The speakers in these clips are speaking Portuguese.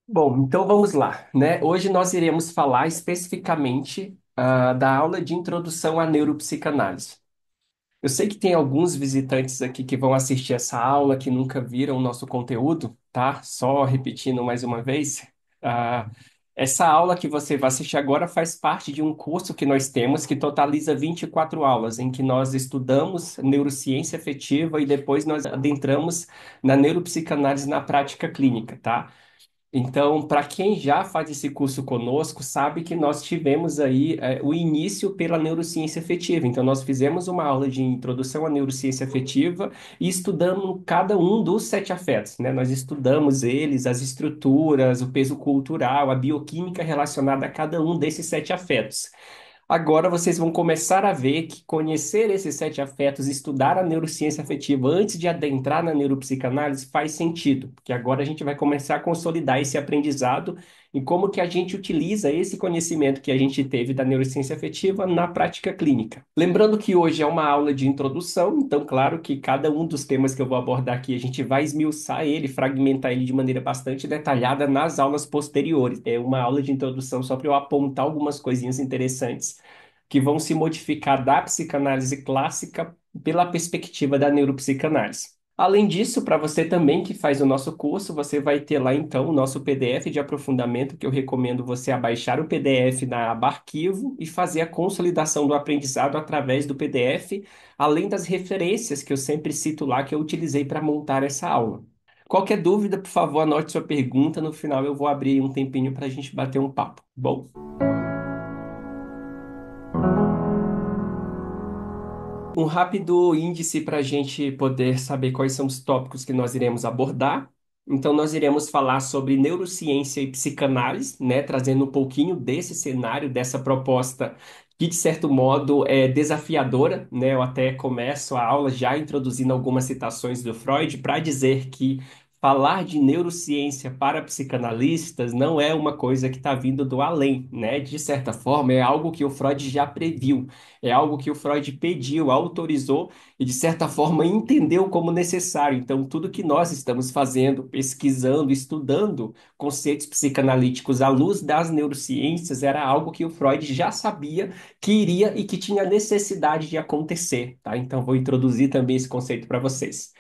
Bom, então vamos lá, né? Hoje nós iremos falar especificamente da aula de introdução à neuropsicanálise. Eu sei que tem alguns visitantes aqui que vão assistir essa aula que nunca viram o nosso conteúdo, tá? Só repetindo mais uma vez, ah, essa aula que você vai assistir agora faz parte de um curso que nós temos que totaliza 24 aulas, em que nós estudamos neurociência afetiva e depois nós adentramos na neuropsicanálise na prática clínica, tá? Então, para quem já faz esse curso conosco, sabe que nós tivemos aí o início pela neurociência afetiva. Então, nós fizemos uma aula de introdução à neurociência afetiva e estudamos cada um dos sete afetos, né? Nós estudamos eles, as estruturas, o peso cultural, a bioquímica relacionada a cada um desses sete afetos. Agora vocês vão começar a ver que conhecer esses sete afetos, estudar a neurociência afetiva antes de adentrar na neuropsicanálise faz sentido, porque agora a gente vai começar a consolidar esse aprendizado e como que a gente utiliza esse conhecimento que a gente teve da neurociência afetiva na prática clínica. Lembrando que hoje é uma aula de introdução, então claro que cada um dos temas que eu vou abordar aqui a gente vai esmiuçar ele, fragmentar ele de maneira bastante detalhada nas aulas posteriores. É uma aula de introdução só para eu apontar algumas coisinhas interessantes que vão se modificar da psicanálise clássica pela perspectiva da neuropsicanálise. Além disso, para você também que faz o nosso curso, você vai ter lá então o nosso PDF de aprofundamento, que eu recomendo você abaixar o PDF na aba Arquivo e fazer a consolidação do aprendizado através do PDF, além das referências que eu sempre cito lá que eu utilizei para montar essa aula. Qualquer dúvida, por favor, anote sua pergunta. No final eu vou abrir um tempinho para a gente bater um papo. Bom. Um rápido índice para a gente poder saber quais são os tópicos que nós iremos abordar. Então, nós iremos falar sobre neurociência e psicanálise, né, trazendo um pouquinho desse cenário, dessa proposta que, de certo modo, é desafiadora, né? Eu até começo a aula já introduzindo algumas citações do Freud para dizer que falar de neurociência para psicanalistas não é uma coisa que está vindo do além, né? De certa forma, é algo que o Freud já previu. É algo que o Freud pediu, autorizou e, de certa forma, entendeu como necessário. Então, tudo que nós estamos fazendo, pesquisando, estudando conceitos psicanalíticos à luz das neurociências, era algo que o Freud já sabia que iria e que tinha necessidade de acontecer, tá? Então, vou introduzir também esse conceito para vocês.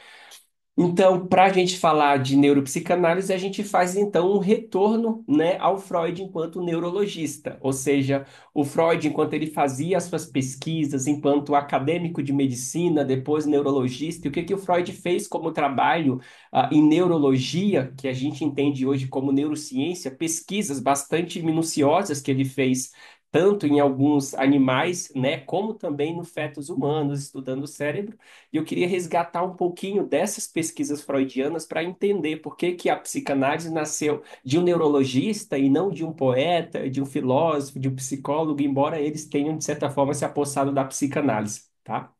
Então, para a gente falar de neuropsicanálise, a gente faz então um retorno, né, ao Freud enquanto neurologista, ou seja, o Freud, enquanto ele fazia as suas pesquisas, enquanto acadêmico de medicina, depois neurologista, e o que que o Freud fez como trabalho em neurologia, que a gente entende hoje como neurociência, pesquisas bastante minuciosas que ele fez tanto em alguns animais, né, como também no fetos humanos, estudando o cérebro. E eu queria resgatar um pouquinho dessas pesquisas freudianas para entender por que que a psicanálise nasceu de um neurologista e não de um poeta, de um filósofo, de um psicólogo, embora eles tenham, de certa forma, se apossado da psicanálise, tá?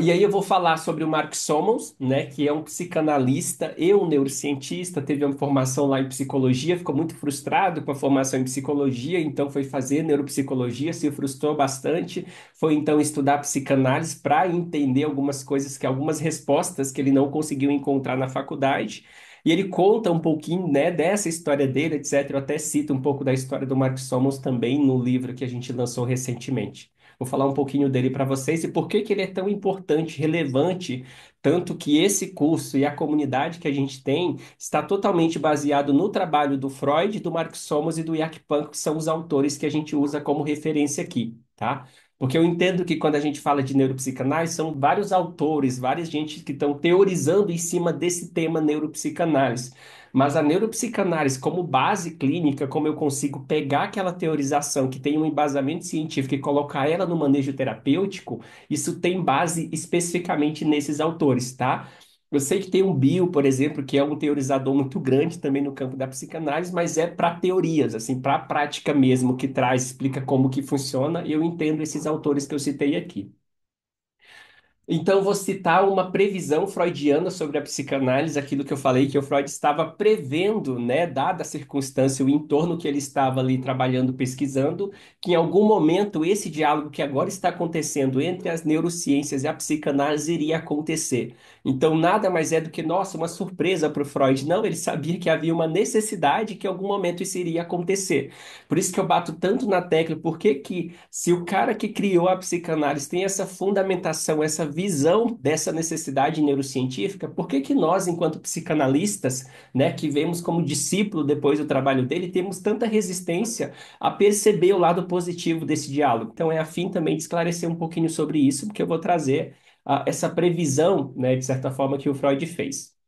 E aí eu vou falar sobre o Mark Sommers, né, que é um psicanalista e um neurocientista, teve uma formação lá em psicologia, ficou muito frustrado com a formação em psicologia, então foi fazer neuropsicologia, se frustrou bastante, foi então estudar psicanálise para entender algumas coisas, algumas respostas que ele não conseguiu encontrar na faculdade. E ele conta um pouquinho, né, dessa história dele, etc. Eu até cito um pouco da história do Mark Sommers também no livro que a gente lançou recentemente. Vou falar um pouquinho dele para vocês e por que que ele é tão importante, relevante, tanto que esse curso e a comunidade que a gente tem está totalmente baseado no trabalho do Freud, do Mark Sommers e do Jack Pankow, que são os autores que a gente usa como referência aqui, tá? Porque eu entendo que quando a gente fala de neuropsicanálise, são vários autores, várias gente que estão teorizando em cima desse tema neuropsicanálise. Mas a neuropsicanálise, como base clínica, como eu consigo pegar aquela teorização que tem um embasamento científico e colocar ela no manejo terapêutico, isso tem base especificamente nesses autores, tá? Eu sei que tem um Bill, por exemplo, que é um teorizador muito grande também no campo da psicanálise, mas é para teorias, assim, para a prática mesmo, que traz, explica como que funciona, e eu entendo esses autores que eu citei aqui. Então, vou citar uma previsão freudiana sobre a psicanálise, aquilo que eu falei, que o Freud estava prevendo, né, dada a circunstância, o entorno que ele estava ali trabalhando, pesquisando, que em algum momento esse diálogo que agora está acontecendo entre as neurociências e a psicanálise iria acontecer. Então, nada mais é do que, nossa, uma surpresa para o Freud. Não, ele sabia que havia uma necessidade que em algum momento isso iria acontecer. Por isso que eu bato tanto na tecla, porque que se o cara que criou a psicanálise tem essa fundamentação, essa visão dessa necessidade neurocientífica, por que que nós, enquanto psicanalistas, né, que vemos como discípulo depois do trabalho dele, temos tanta resistência a perceber o lado positivo desse diálogo? Então é a fim também de esclarecer um pouquinho sobre isso, porque eu vou trazer essa previsão, né, de certa forma, que o Freud fez.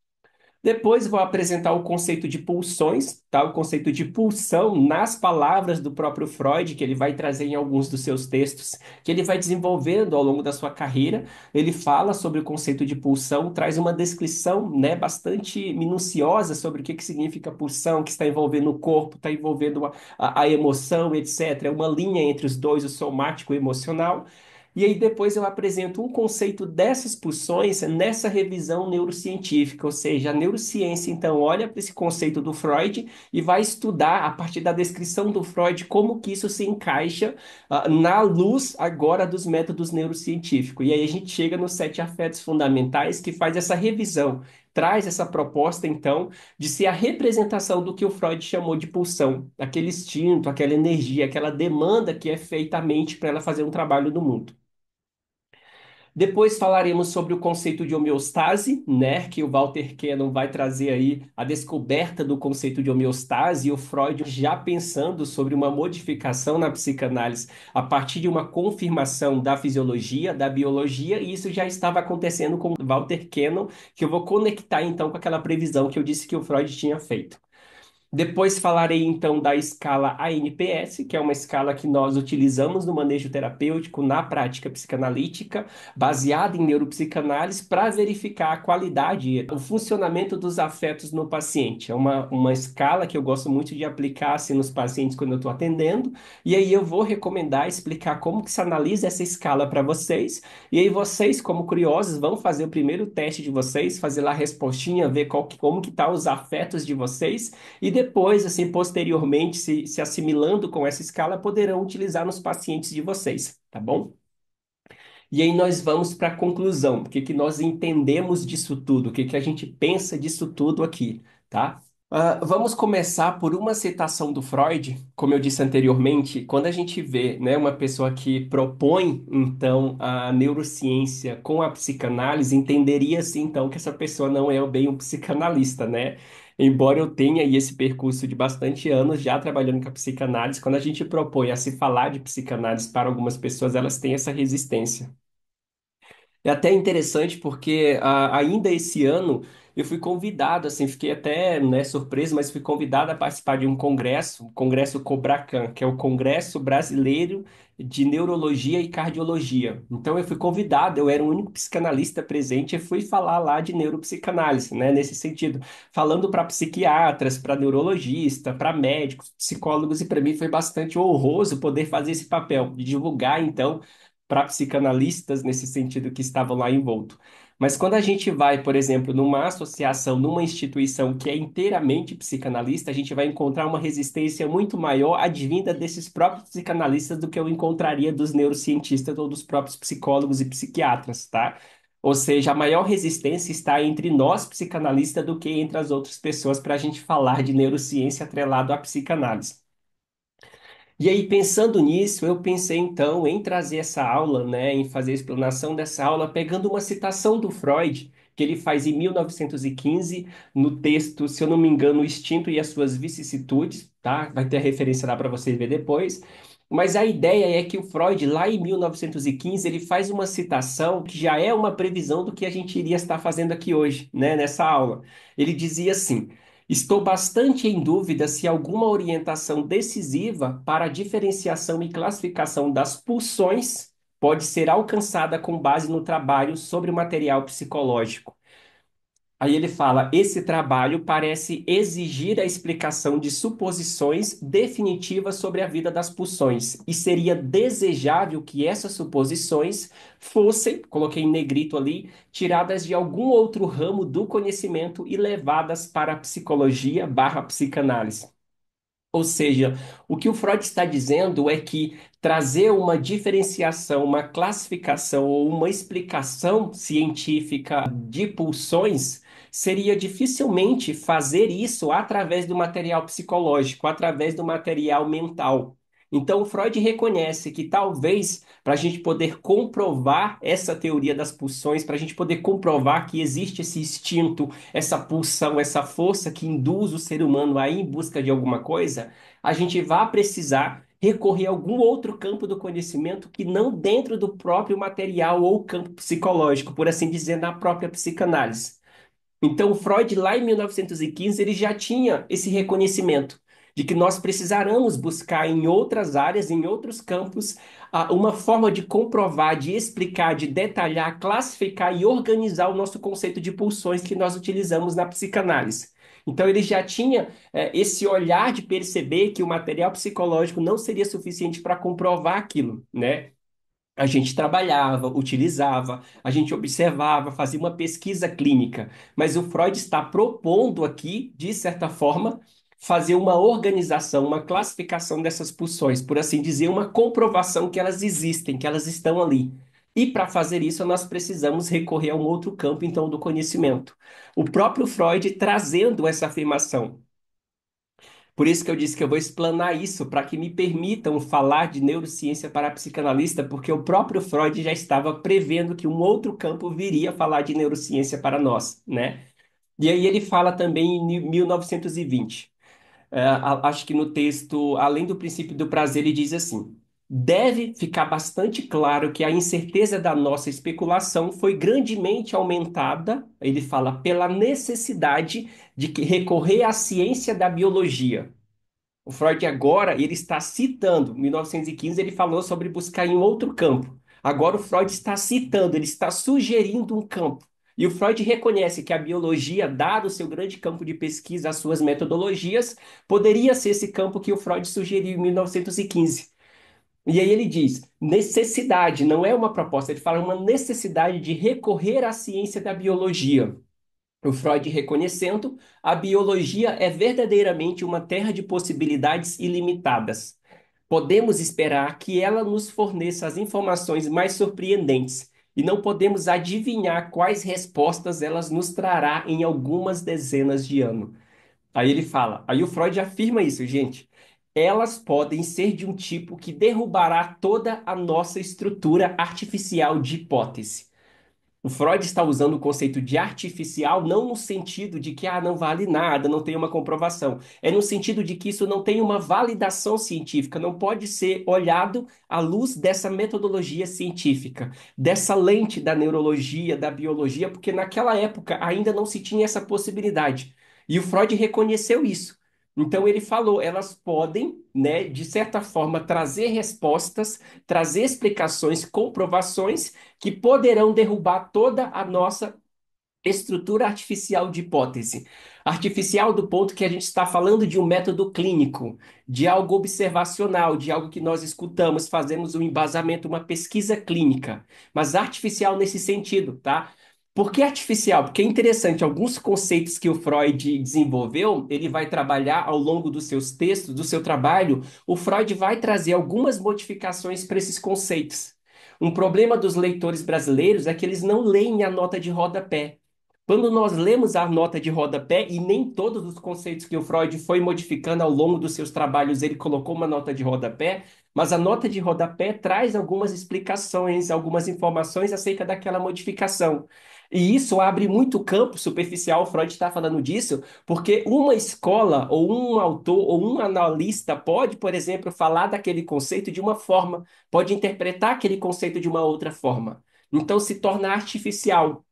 Depois vou apresentar o conceito de pulsões, tá? O conceito de pulsão nas palavras do próprio Freud, que ele vai trazer em alguns dos seus textos, que ele vai desenvolvendo ao longo da sua carreira. Ele fala sobre o conceito de pulsão, traz uma descrição, né, bastante minuciosa sobre o que que significa pulsão, que está envolvendo o corpo, está envolvendo a emoção, etc. É uma linha entre os dois, o somático e o emocional. E aí depois eu apresento um conceito dessas pulsões nessa revisão neurocientífica, ou seja, a neurociência então olha para esse conceito do Freud e vai estudar a partir da descrição do Freud como que isso se encaixa na luz agora dos métodos neurocientíficos. E aí a gente chega nos sete afetos fundamentais que faz essa revisão, traz essa proposta então de ser a representação do que o Freud chamou de pulsão, aquele instinto, aquela energia, aquela demanda que é feita à mente para ela fazer um trabalho no mundo. Depois falaremos sobre o conceito de homeostase, né, que o Walter Cannon vai trazer aí a descoberta do conceito de homeostase e o Freud já pensando sobre uma modificação na psicanálise a partir de uma confirmação da fisiologia, da biologia, e isso já estava acontecendo com o Walter Cannon, que eu vou conectar então com aquela previsão que eu disse que o Freud tinha feito. Depois falarei então da escala ANPS, que é uma escala que nós utilizamos no manejo terapêutico na prática psicanalítica, baseada em neuropsicanálise, para verificar a qualidade, o funcionamento dos afetos no paciente. É uma escala que eu gosto muito de aplicar assim, nos pacientes quando eu estou atendendo, e aí eu vou recomendar, explicar como que se analisa essa escala para vocês, e aí vocês, como curiosos, vão fazer o primeiro teste de vocês, fazer lá a respostinha, ver como que tá os afetos de vocês, e depois, assim, posteriormente, se assimilando com essa escala, poderão utilizar nos pacientes de vocês, tá bom? E aí nós vamos para a conclusão. O que que nós entendemos disso tudo? O que que a gente pensa disso tudo aqui, tá? Vamos começar por uma citação do Freud, como eu disse anteriormente, quando a gente vê, né, uma pessoa que propõe, então, a neurociência com a psicanálise, entenderia-se, então, que essa pessoa não é bem um psicanalista, né? Embora eu tenha aí esse percurso de bastante anos já trabalhando com a psicanálise, quando a gente propõe a se falar de psicanálise para algumas pessoas, elas têm essa resistência. É até interessante porque ainda esse ano eu fui convidado, assim, fiquei até, né, surpreso, mas fui convidado a participar de um congresso, o Congresso Cobracan, que é o Congresso Brasileiro de Neurologia e Cardiologia. Então eu fui convidado, eu era o único psicanalista presente e fui falar lá de neuropsicanálise, né, nesse sentido, falando para psiquiatras, para neurologistas, para médicos, psicólogos, e para mim foi bastante honroso poder fazer esse papel, de divulgar, então, para psicanalistas nesse sentido que estavam lá envolto. Mas quando a gente vai, por exemplo, numa associação, numa instituição que é inteiramente psicanalista, a gente vai encontrar uma resistência muito maior advinda desses próprios psicanalistas do que eu encontraria dos neurocientistas ou dos próprios psicólogos e psiquiatras, tá? Ou seja, a maior resistência está entre nós psicanalistas do que entre as outras pessoas para a gente falar de neurociência atrelado à psicanálise. E aí, pensando nisso, eu pensei então em trazer essa aula, né, em fazer a explanação dessa aula, pegando uma citação do Freud, que ele faz em 1915, no texto, se eu não me engano, O Instinto e as Suas Vicissitudes, tá? Vai ter a referência lá para vocês ver depois. Mas a ideia é que o Freud, lá em 1915, ele faz uma citação que já é uma previsão do que a gente iria estar fazendo aqui hoje, né, nessa aula. Ele dizia assim. Estou bastante em dúvida se alguma orientação decisiva para a diferenciação e classificação das pulsões pode ser alcançada com base no trabalho sobre o material psicológico. Aí ele fala: esse trabalho parece exigir a explicação de suposições definitivas sobre a vida das pulsões, e seria desejável que essas suposições fossem, coloquei em negrito ali, tiradas de algum outro ramo do conhecimento e levadas para a psicologia barra psicanálise. Ou seja, o que o Freud está dizendo é que trazer uma diferenciação, uma classificação ou uma explicação científica de pulsões seria dificilmente fazer isso através do material psicológico, através do material mental. Então, o Freud reconhece que talvez para a gente poder comprovar essa teoria das pulsões, para a gente poder comprovar que existe esse instinto, essa pulsão, essa força que induz o ser humano a ir em busca de alguma coisa, a gente vai precisar recorrer a algum outro campo do conhecimento que não dentro do próprio material ou campo psicológico, por assim dizer, na própria psicanálise. Então, o Freud, lá em 1915, ele já tinha esse reconhecimento de que nós precisaremos buscar em outras áreas, em outros campos, uma forma de comprovar, de explicar, de detalhar, classificar e organizar o nosso conceito de pulsões que nós utilizamos na psicanálise. Então, ele já tinha, esse olhar de perceber que o material psicológico não seria suficiente para comprovar aquilo, né? A gente trabalhava, utilizava, a gente observava, fazia uma pesquisa clínica, mas o Freud está propondo aqui, de certa forma, fazer uma organização, uma classificação dessas pulsões, por assim dizer, uma comprovação que elas existem, que elas estão ali. E para fazer isso, nós precisamos recorrer a um outro campo, então, do conhecimento. O próprio Freud trazendo essa afirmação. Por isso que eu disse que eu vou explanar isso, para que me permitam falar de neurociência para psicanalista, porque o próprio Freud já estava prevendo que um outro campo viria falar de neurociência para nós, né? E aí ele fala também em 1920. Acho que no texto, além do princípio do prazer, ele diz assim: deve ficar bastante claro que a incerteza da nossa especulação foi grandemente aumentada, ele fala, pela necessidade de recorrer à ciência da biologia. O Freud agora, ele está citando, em 1915 ele falou sobre buscar em outro campo. Agora o Freud está citando, ele está sugerindo um campo. E o Freud reconhece que a biologia, dado o seu grande campo de pesquisa, as suas metodologias, poderia ser esse campo que o Freud sugeriu em 1915. E aí ele diz, necessidade, não é uma proposta, ele fala uma necessidade de recorrer à ciência da biologia. O Freud reconhecendo, a biologia é verdadeiramente uma terra de possibilidades ilimitadas. Podemos esperar que ela nos forneça as informações mais surpreendentes, e não podemos adivinhar quais respostas elas nos trará em algumas dezenas de anos. Aí ele fala, aí o Freud afirma isso, gente. Elas podem ser de um tipo que derrubará toda a nossa estrutura artificial de hipótese. O Freud está usando o conceito de artificial não no sentido de que não vale nada, não tem uma comprovação. É no sentido de que isso não tem uma validação científica, não pode ser olhado à luz dessa metodologia científica, dessa lente da neurologia, da biologia, porque naquela época ainda não se tinha essa possibilidade. E o Freud reconheceu isso. Então ele falou, elas podem, né, de certa forma, trazer respostas, trazer explicações, comprovações que poderão derrubar toda a nossa estrutura artificial de hipótese. Artificial do ponto que a gente está falando de um método clínico, de algo observacional, de algo que nós escutamos, fazemos um embasamento, uma pesquisa clínica, mas artificial nesse sentido, tá? Por que artificial? Porque é interessante, alguns conceitos que o Freud desenvolveu, ele vai trabalhar ao longo dos seus textos, do seu trabalho, o Freud vai trazer algumas modificações para esses conceitos. Um problema dos leitores brasileiros é que eles não leem a nota de rodapé. Quando nós lemos a nota de rodapé, e nem todos os conceitos que o Freud foi modificando ao longo dos seus trabalhos, ele colocou uma nota de rodapé, mas a nota de rodapé traz algumas explicações, algumas informações acerca daquela modificação. E isso abre muito campo superficial, o Freud está falando disso, porque uma escola, ou um autor, ou um analista pode, por exemplo, falar daquele conceito de uma forma, pode interpretar aquele conceito de uma outra forma. Então se torna artificial.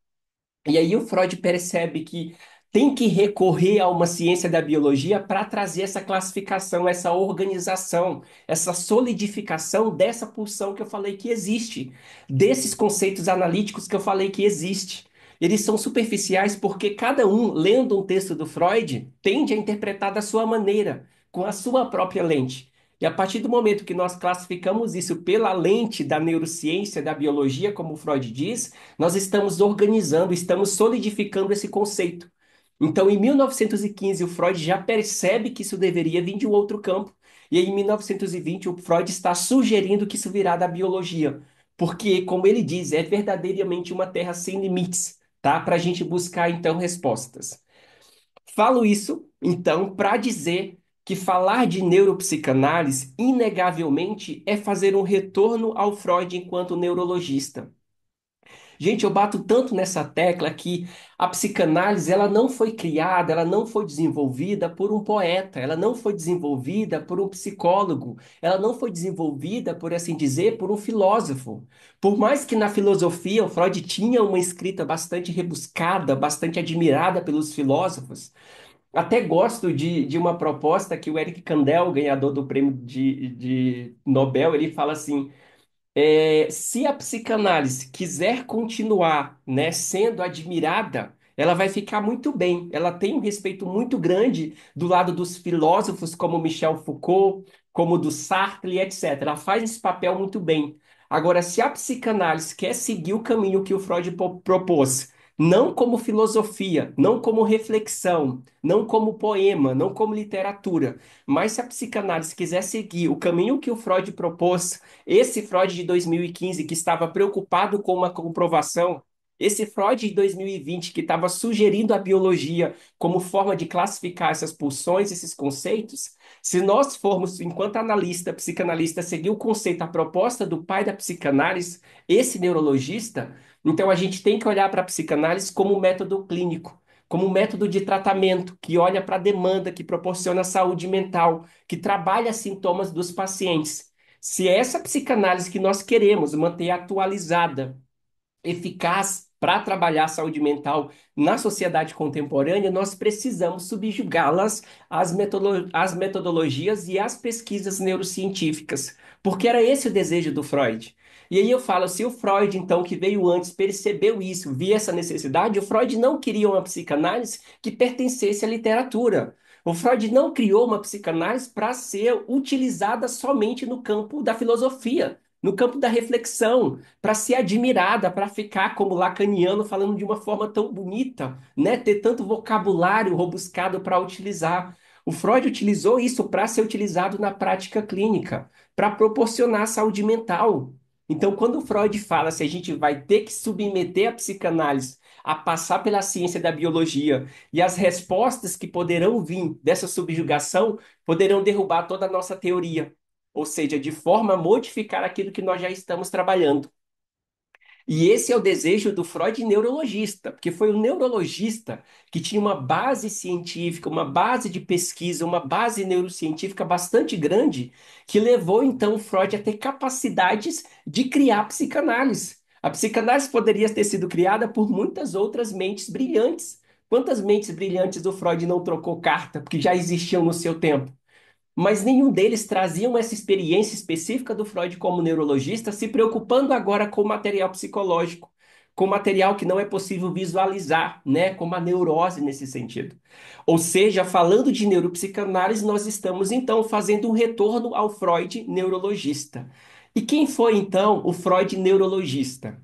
E aí o Freud percebe que tem que recorrer a uma ciência da biologia para trazer essa classificação, essa organização, essa solidificação dessa pulsão que eu falei que existe, desses conceitos analíticos que eu falei que existe. Eles são superficiais porque cada um, lendo um texto do Freud, tende a interpretar da sua maneira, com a sua própria lente. E a partir do momento que nós classificamos isso pela lente da neurociência, da biologia, como o Freud diz, nós estamos organizando, estamos solidificando esse conceito. Então, em 1915, o Freud já percebe que isso deveria vir de um outro campo. E aí, em 1920, o Freud está sugerindo que isso virá da biologia. Porque, como ele diz, é verdadeiramente uma terra sem limites, tá? Para a gente buscar, então, respostas. Falo isso, então, para dizer que falar de neuropsicanálise, inegavelmente, é fazer um retorno ao Freud enquanto neurologista. Gente, eu bato tanto nessa tecla que a psicanálise ela não foi criada, ela não foi desenvolvida por um poeta, ela não foi desenvolvida por um psicólogo, ela não foi desenvolvida, por assim dizer, por um filósofo. Por mais que na filosofia o Freud tinha uma escrita bastante rebuscada, bastante admirada pelos filósofos, até gosto de uma proposta que o Eric Kandel, ganhador do prêmio de Nobel, ele fala assim. Se a psicanálise quiser continuar, né, sendo admirada, ela vai ficar muito bem. Ela tem um respeito muito grande do lado dos filósofos como Michel Foucault, como do Sartre, etc. Ela faz esse papel muito bem. Agora, se a psicanálise quer seguir o caminho que o Freud propôs, não como filosofia, não como reflexão, não como poema, não como literatura, mas se a psicanálise quiser seguir o caminho que o Freud propôs, esse Freud de 2015 que estava preocupado com uma comprovação, esse Freud de 2020 que estava sugerindo a biologia como forma de classificar essas pulsões, esses conceitos, se nós formos, enquanto analista, psicanalista, seguir o conceito, a proposta do pai da psicanálise, esse neurologista, então a gente tem que olhar para a psicanálise como um método clínico, como um método de tratamento que olha para a demanda, que proporciona saúde mental, que trabalha sintomas dos pacientes. Se é essa psicanálise que nós queremos manter atualizada, eficaz para trabalhar a saúde mental na sociedade contemporânea, nós precisamos subjugá-las às metodologias e às pesquisas neurocientíficas, porque era esse o desejo do Freud. E aí eu falo, se o Freud, então, que veio antes, percebeu isso, via essa necessidade, o Freud não queria uma psicanálise que pertencesse à literatura. O Freud não criou uma psicanálise para ser utilizada somente no campo da filosofia, no campo da reflexão, para ser admirada, para ficar como lacaniano falando de uma forma tão bonita, né? Ter tanto vocabulário robuscado para utilizar. O Freud utilizou isso para ser utilizado na prática clínica, para proporcionar saúde mental. Então, quando o Freud fala se a gente vai ter que submeter a psicanálise a passar pela ciência da biologia e as respostas que poderão vir dessa subjugação poderão derrubar toda a nossa teoria, ou seja, de forma a modificar aquilo que nós já estamos trabalhando. E esse é o desejo do Freud neurologista, porque foi o neurologista que tinha uma base científica, uma base de pesquisa, uma base neurocientífica bastante grande, que levou então o Freud a ter capacidades de criar psicanálise. A psicanálise poderia ter sido criada por muitas outras mentes brilhantes. Quantas mentes brilhantes o Freud não trocou carta, porque já existiam no seu tempo? Mas nenhum deles traziam essa experiência específica do Freud como neurologista, se preocupando agora com o material psicológico, com material que não é possível visualizar, né, como a neurose nesse sentido. Ou seja, falando de neuropsicanálise, nós estamos então fazendo um retorno ao Freud neurologista. E quem foi então o Freud neurologista?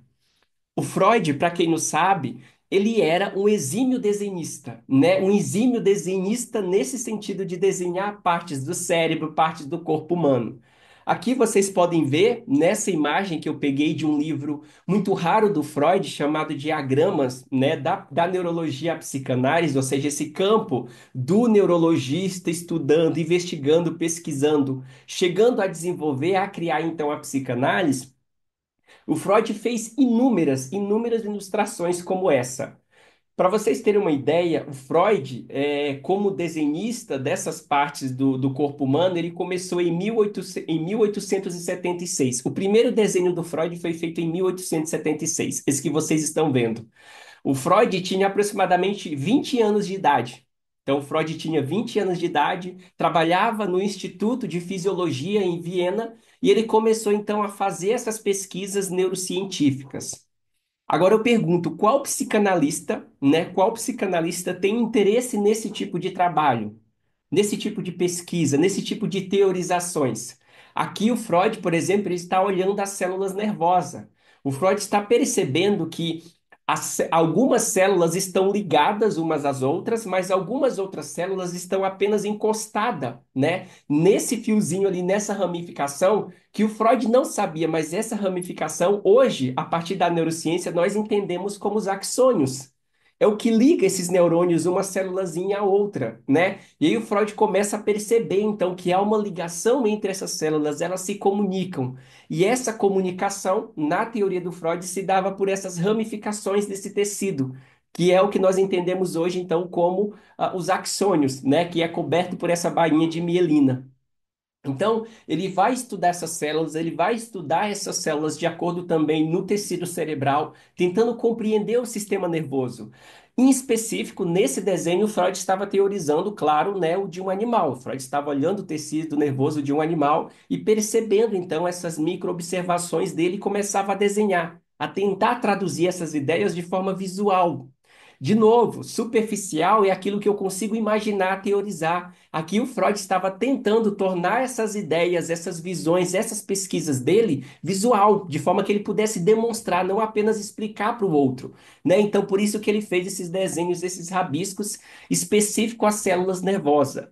O Freud, para quem não sabe, ele era um exímio desenhista, né? Um exímio desenhista nesse sentido de desenhar partes do cérebro, partes do corpo humano. Aqui vocês podem ver nessa imagem que eu peguei de um livro muito raro do Freud, chamado Diagramas, né, da neurologia à psicanálise, ou seja, esse campo do neurologista estudando, investigando, pesquisando, chegando a desenvolver, a criar então a psicanálise. O Freud fez inúmeras ilustrações como essa. Para vocês terem uma ideia, o Freud, como desenhista dessas partes do corpo humano, ele começou em 1876. O primeiro desenho do Freud foi feito em 1876, esse que vocês estão vendo. O Freud tinha aproximadamente 20 anos de idade. Então, o Freud tinha 20 anos de idade, trabalhava no Instituto de Fisiologia em Viena, e ele começou então a fazer essas pesquisas neurocientíficas. Agora eu pergunto, qual psicanalista, né, qual psicanalista tem interesse nesse tipo de trabalho, nesse tipo de pesquisa, nesse tipo de teorizações? Aqui o Freud, por exemplo, ele está olhando as células nervosas. O Freud está percebendo que algumas células estão ligadas umas às outras, mas algumas outras células estão apenas encostadas, né, nesse fiozinho ali, nessa ramificação que o Freud não sabia, mas essa ramificação, hoje, a partir da neurociência, nós entendemos como os axônios. É o que liga esses neurônios, uma célulazinha à outra, né? E aí o Freud começa a perceber, então, que há uma ligação entre essas células, elas se comunicam. E essa comunicação, na teoria do Freud, se dava por essas ramificações desse tecido, que é o que nós entendemos hoje, então, como os axônios, né? Que é coberto por essa bainha de mielina. Então, ele vai estudar essas células, ele vai estudar essas células de acordo também no tecido cerebral, tentando compreender o sistema nervoso. Em específico, nesse desenho, Freud estava teorizando, claro, né, o de um animal. Freud estava olhando o tecido nervoso de um animal e percebendo, então, essas micro-observações dele e começava a desenhar, a tentar traduzir essas ideias de forma visual. De novo, superficial é aquilo que eu consigo imaginar, teorizar. Aqui o Freud estava tentando tornar essas ideias, essas visões, essas pesquisas dele visual, de forma que ele pudesse demonstrar, não apenas explicar para o outro, né? Então, por isso que ele fez esses desenhos, esses rabiscos específicos às células nervosas.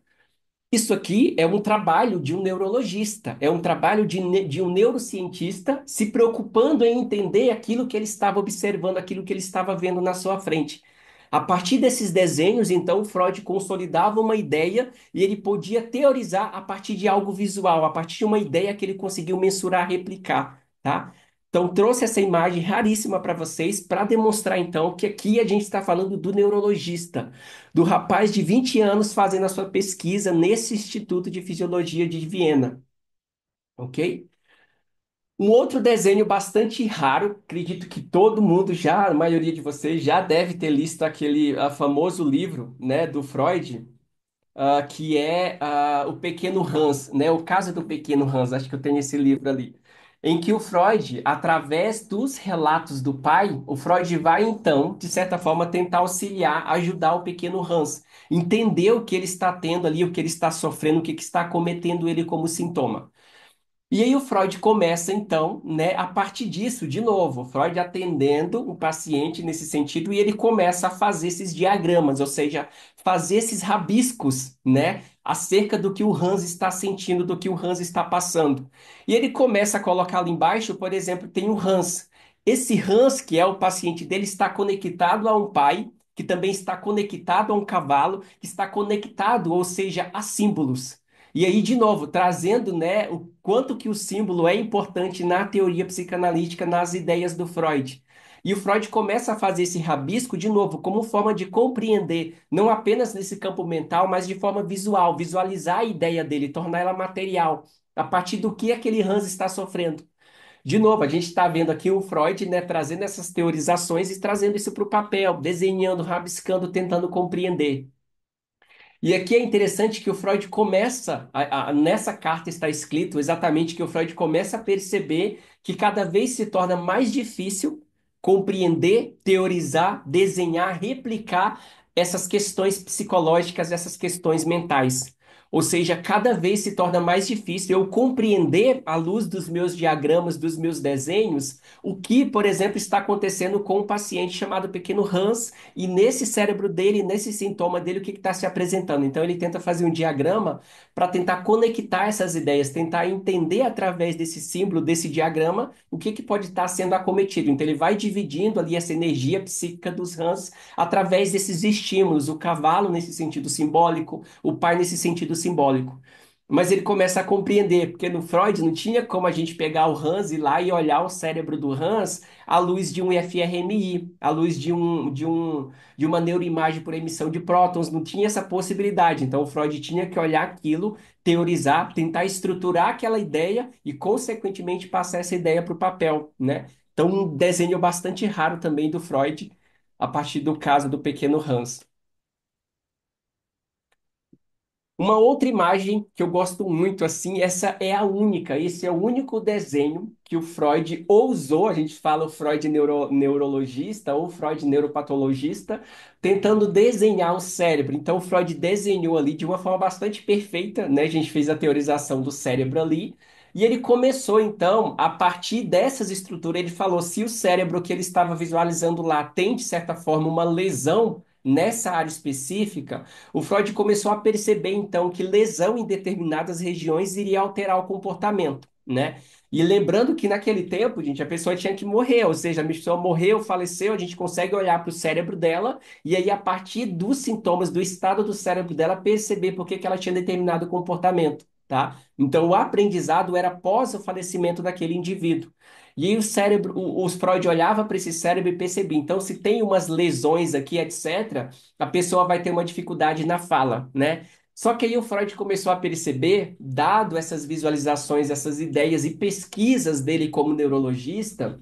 Isso aqui é um trabalho de um neurologista, é um trabalho de um neurocientista se preocupando em entender aquilo que ele estava observando, aquilo que ele estava vendo na sua frente. A partir desses desenhos, então, Freud consolidava uma ideia e ele podia teorizar a partir de algo visual, a partir de uma ideia que ele conseguiu mensurar, replicar, tá? Então, trouxe essa imagem raríssima para vocês para demonstrar, então, que aqui a gente está falando do neurologista, do rapaz de 20 anos fazendo a sua pesquisa nesse Instituto de Fisiologia de Viena, ok? Um outro desenho bastante raro, acredito que todo mundo já, a maioria de vocês já deve ter visto aquele famoso livro, né, do Freud, que é O Pequeno Hans, né? O caso do Pequeno Hans, acho que eu tenho esse livro ali. Em que o Freud, através dos relatos do pai, o Freud vai então, de certa forma, tentar auxiliar, ajudar o pequeno Hans, entender o que ele está tendo ali, o que ele está sofrendo, o que que está acometendo ele como sintoma. E aí o Freud começa então, né, a partir disso, de novo, o Freud atendendo o paciente nesse sentido e ele começa a fazer esses diagramas, ou seja, fazer esses rabiscos, né, acerca do que o Hans está sentindo, do que o Hans está passando. E ele começa a colocar ali embaixo, por exemplo, tem o Hans. Esse Hans, que é o paciente dele, está conectado a um pai, que também está conectado a um cavalo, que está conectado, ou seja, a símbolos. E aí, de novo, trazendo, né, o quanto que o símbolo é importante na teoria psicanalítica, nas ideias do Freud. E o Freud começa a fazer esse rabisco, de novo, como forma de compreender, não apenas nesse campo mental, mas de forma visual, visualizar a ideia dele, tornar ela material, a partir do que aquele Hans está sofrendo. De novo, a gente está vendo aqui o Freud, né, trazendo essas teorizações e trazendo isso para o papel, desenhando, rabiscando, tentando compreender. E aqui é interessante que o Freud começa, nessa carta está escrito exatamente que o Freud começa a perceber que cada vez se torna mais difícil compreender, teorizar, desenhar, replicar essas questões psicológicas, essas questões mentais. Ou seja, cada vez se torna mais difícil eu compreender, à luz dos meus diagramas, dos meus desenhos, o que, por exemplo, está acontecendo com um paciente chamado Pequeno Hans e nesse cérebro dele, nesse sintoma dele, o que está se apresentando? Então ele tenta fazer um diagrama para tentar conectar essas ideias, tentar entender através desse símbolo, desse diagrama, o que pode estar sendo acometido. Então ele vai dividindo ali essa energia psíquica dos rãs através desses estímulos, o cavalo nesse sentido simbólico, o pai nesse sentido simbólico. Mas ele começa a compreender, porque no Freud não tinha como a gente pegar o Hans e ir lá e olhar o cérebro do Hans à luz de um fRMI, à luz de uma neuroimagem por emissão de prótons, não tinha essa possibilidade. Então, o Freud tinha que olhar aquilo, teorizar, tentar estruturar aquela ideia e, consequentemente, passar essa ideia para o papel, né? Então, um desenho bastante raro também do Freud, a partir do caso do pequeno Hans. Uma outra imagem que eu gosto muito, assim, essa é a única, esse é o único desenho que o Freud ousou, a gente fala o Freud neurologista ou Freud neuropatologista, tentando desenhar o cérebro. Então, o Freud desenhou ali de uma forma bastante perfeita, né? A gente fez a teorização do cérebro ali, e ele começou, então, a partir dessas estruturas, ele falou se o cérebro que ele estava visualizando lá tem, de certa forma, uma lesão nessa área específica. O Freud começou a perceber, então, que lesão em determinadas regiões iria alterar o comportamento, né? E lembrando que naquele tempo, gente, a pessoa tinha que morrer, ou seja, a pessoa morreu, faleceu, a gente consegue olhar para o cérebro dela e aí, a partir dos sintomas, do estado do cérebro dela, perceber por que que ela tinha determinado comportamento, tá? Então, o aprendizado era após o falecimento daquele indivíduo. E aí o cérebro, os Freud olhava para esse cérebro e percebia, então, se tem umas lesões aqui, etc., a pessoa vai ter uma dificuldade na fala, né? Só que aí o Freud começou a perceber, dado essas visualizações, essas ideias e pesquisas dele como neurologista,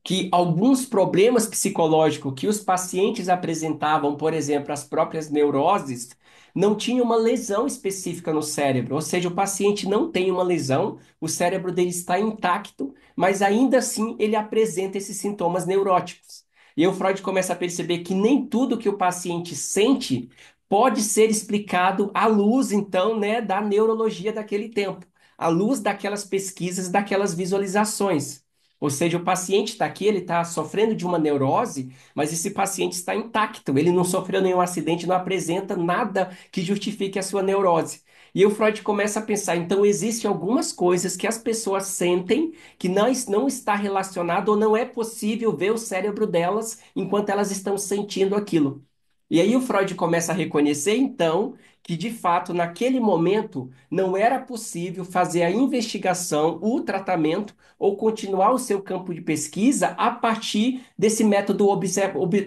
que alguns problemas psicológicos que os pacientes apresentavam, por exemplo, as próprias neuroses, não tinham uma lesão específica no cérebro. Ou seja, o paciente não tem uma lesão, o cérebro dele está intacto, mas ainda assim ele apresenta esses sintomas neuróticos. E aí o Freud começa a perceber que nem tudo que o paciente sente pode ser explicado à luz, então, né, da neurologia daquele tempo, à luz daquelas pesquisas, daquelas visualizações. Ou seja, o paciente está aqui, ele está sofrendo de uma neurose, mas esse paciente está intacto, ele não sofreu nenhum acidente, não apresenta nada que justifique a sua neurose. E aí o Freud começa a pensar, então existem algumas coisas que as pessoas sentem que não está relacionado ou não é possível ver o cérebro delas enquanto elas estão sentindo aquilo. E aí o Freud começa a reconhecer, então, que de fato, naquele momento, não era possível fazer a investigação, o tratamento ou continuar o seu campo de pesquisa a partir desse método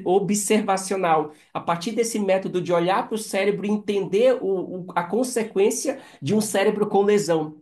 observacional, a partir desse método de olhar para o cérebro e entender a consequência de um cérebro com lesão.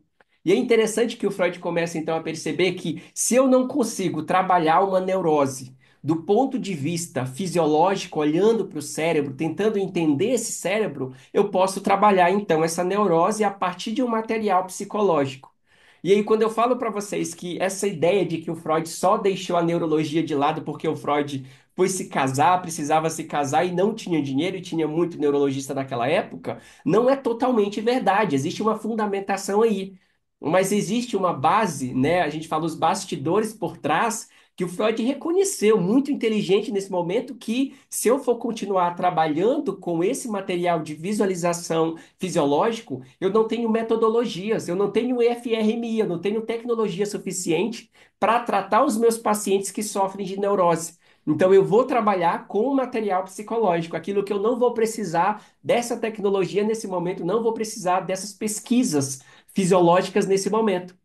E é interessante que o Freud começa então a perceber que se eu não consigo trabalhar uma neurose do ponto de vista fisiológico, olhando para o cérebro, tentando entender esse cérebro, eu posso trabalhar então essa neurose a partir de um material psicológico. E aí, quando eu falo para vocês que essa ideia de que o Freud só deixou a neurologia de lado porque o Freud foi se casar, precisava se casar e não tinha dinheiro e tinha muito neurologista naquela época, não é totalmente verdade. Existe uma fundamentação aí. Mas existe uma base, né? A gente fala os bastidores por trás, que o Freud reconheceu, muito inteligente nesse momento, que se eu for continuar trabalhando com esse material de visualização fisiológico, eu não tenho metodologias, eu não tenho EFRMI, eu não tenho tecnologia suficiente para tratar os meus pacientes que sofrem de neurose. Então, eu vou trabalhar com o material psicológico, aquilo que eu não vou precisar dessa tecnologia nesse momento, não vou precisar dessas pesquisas fisiológicas nesse momento.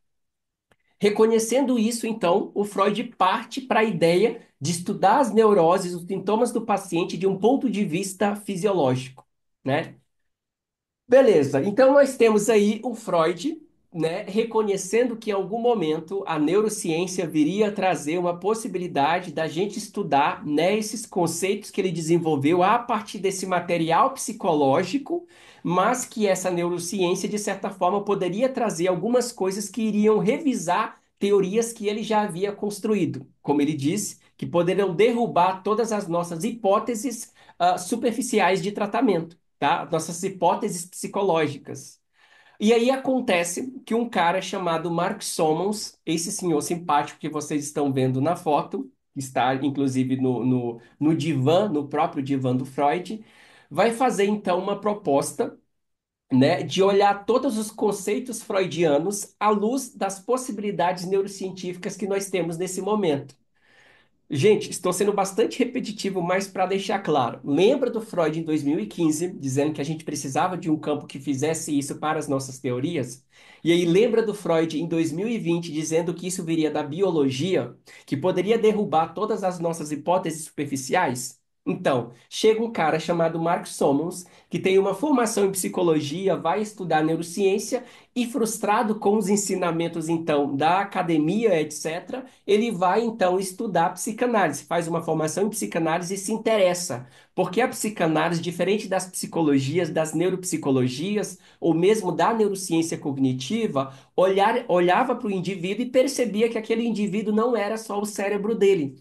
Reconhecendo isso, então, o Freud parte para a ideia de estudar as neuroses, os sintomas do paciente de um ponto de vista fisiológico, né? Beleza, então nós temos aí o Freud, né, reconhecendo que em algum momento a neurociência viria a trazer uma possibilidade da gente estudar, né, esses conceitos que ele desenvolveu a partir desse material psicológico, mas que essa neurociência, de certa forma, poderia trazer algumas coisas que iriam revisar teorias que ele já havia construído, como ele disse, que poderiam derrubar todas as nossas hipóteses, superficiais de tratamento, tá? Nossas hipóteses psicológicas. E aí acontece que um cara chamado Mark Solomons, esse senhor simpático que vocês estão vendo na foto, que está inclusive no divã, no próprio divã do Freud, vai fazer então uma proposta, né, de olhar todos os conceitos freudianos à luz das possibilidades neurocientíficas que nós temos nesse momento. Gente, estou sendo bastante repetitivo, mas para deixar claro, lembra do Freud em 2015, dizendo que a gente precisava de um campo que fizesse isso para as nossas teorias? E aí lembra do Freud em 2020, dizendo que isso viria da biologia, que poderia derrubar todas as nossas hipóteses superficiais? Então, chega um cara chamado Mark Sommons, que tem uma formação em psicologia, vai estudar neurociência e, frustrado com os ensinamentos, então, da academia, etc., ele vai, então, estudar psicanálise, faz uma formação em psicanálise e se interessa, porque a psicanálise, diferente das psicologias, das neuropsicologias, ou mesmo da neurociência cognitiva, olhava para o indivíduo e percebia que aquele indivíduo não era só o cérebro dele.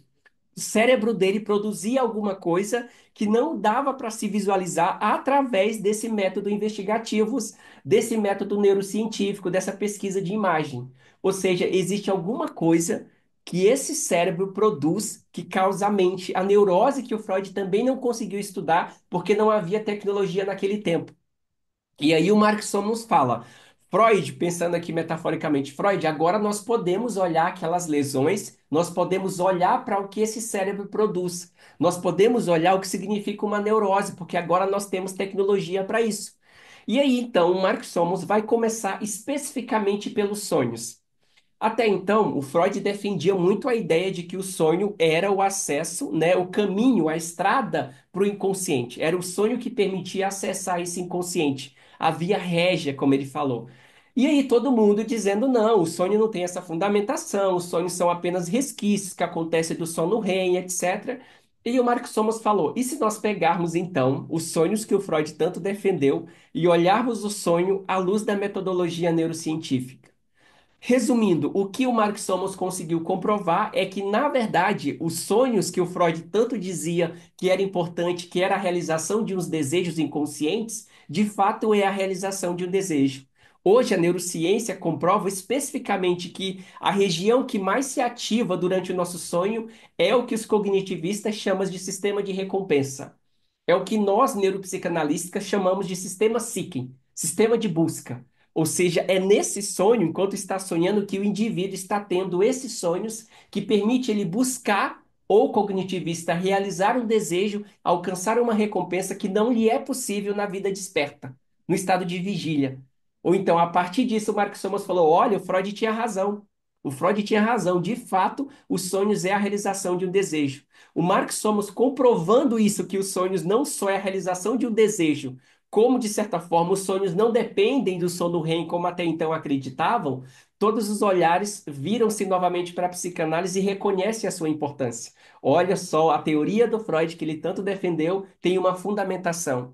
O cérebro dele produzia alguma coisa que não dava para se visualizar através desse método investigativo, desse método neurocientífico, dessa pesquisa de imagem. Ou seja, existe alguma coisa que esse cérebro produz que causa a mente, a neurose que o Freud também não conseguiu estudar porque não havia tecnologia naquele tempo. E aí o Mark Sommers fala, Freud, pensando aqui metaforicamente, Freud, agora nós podemos olhar aquelas lesões, nós podemos olhar para o que esse cérebro produz, nós podemos olhar o que significa uma neurose, porque agora nós temos tecnologia para isso. E aí então o Mark Sommers vai começar especificamente pelos sonhos. Até então, o Freud defendia muito a ideia de que o sonho era o acesso, né, o caminho, a estrada para o inconsciente. Era o sonho que permitia acessar esse inconsciente, a via régia, como ele falou. E aí todo mundo dizendo, não, o sonho não tem essa fundamentação, os sonhos são apenas resquícios que acontecem do sono REM, etc. E o Mark Sommers falou, e se nós pegarmos então os sonhos que o Freud tanto defendeu e olharmos o sonho à luz da metodologia neurocientífica? Resumindo, o que o Mark Sommers conseguiu comprovar é que, na verdade, os sonhos que o Freud tanto dizia que era importante, que era a realização de uns desejos inconscientes, de fato é a realização de um desejo. Hoje, a neurociência comprova especificamente que a região que mais se ativa durante o nosso sonho é o que os cognitivistas chamam de sistema de recompensa. É o que nós, neuropsicanalistas, chamamos de sistema seeking, sistema de busca. Ou seja, é nesse sonho, enquanto está sonhando, que o indivíduo está tendo esses sonhos que permite ele buscar ou cognitivista realizar um desejo, alcançar uma recompensa que não lhe é possível na vida desperta, no estado de vigília. Ou então, a partir disso, o Mark Sommers falou: olha, o Freud tinha razão. O Freud tinha razão. De fato, os sonhos é a realização de um desejo. O Mark Sommers comprovando isso, que os sonhos não só é a realização de um desejo, como, de certa forma, os sonhos não dependem do sono REM como até então acreditavam, todos os olhares viram-se novamente para a psicanálise e reconhecem a sua importância. Olha só, a teoria do Freud que ele tanto defendeu tem uma fundamentação.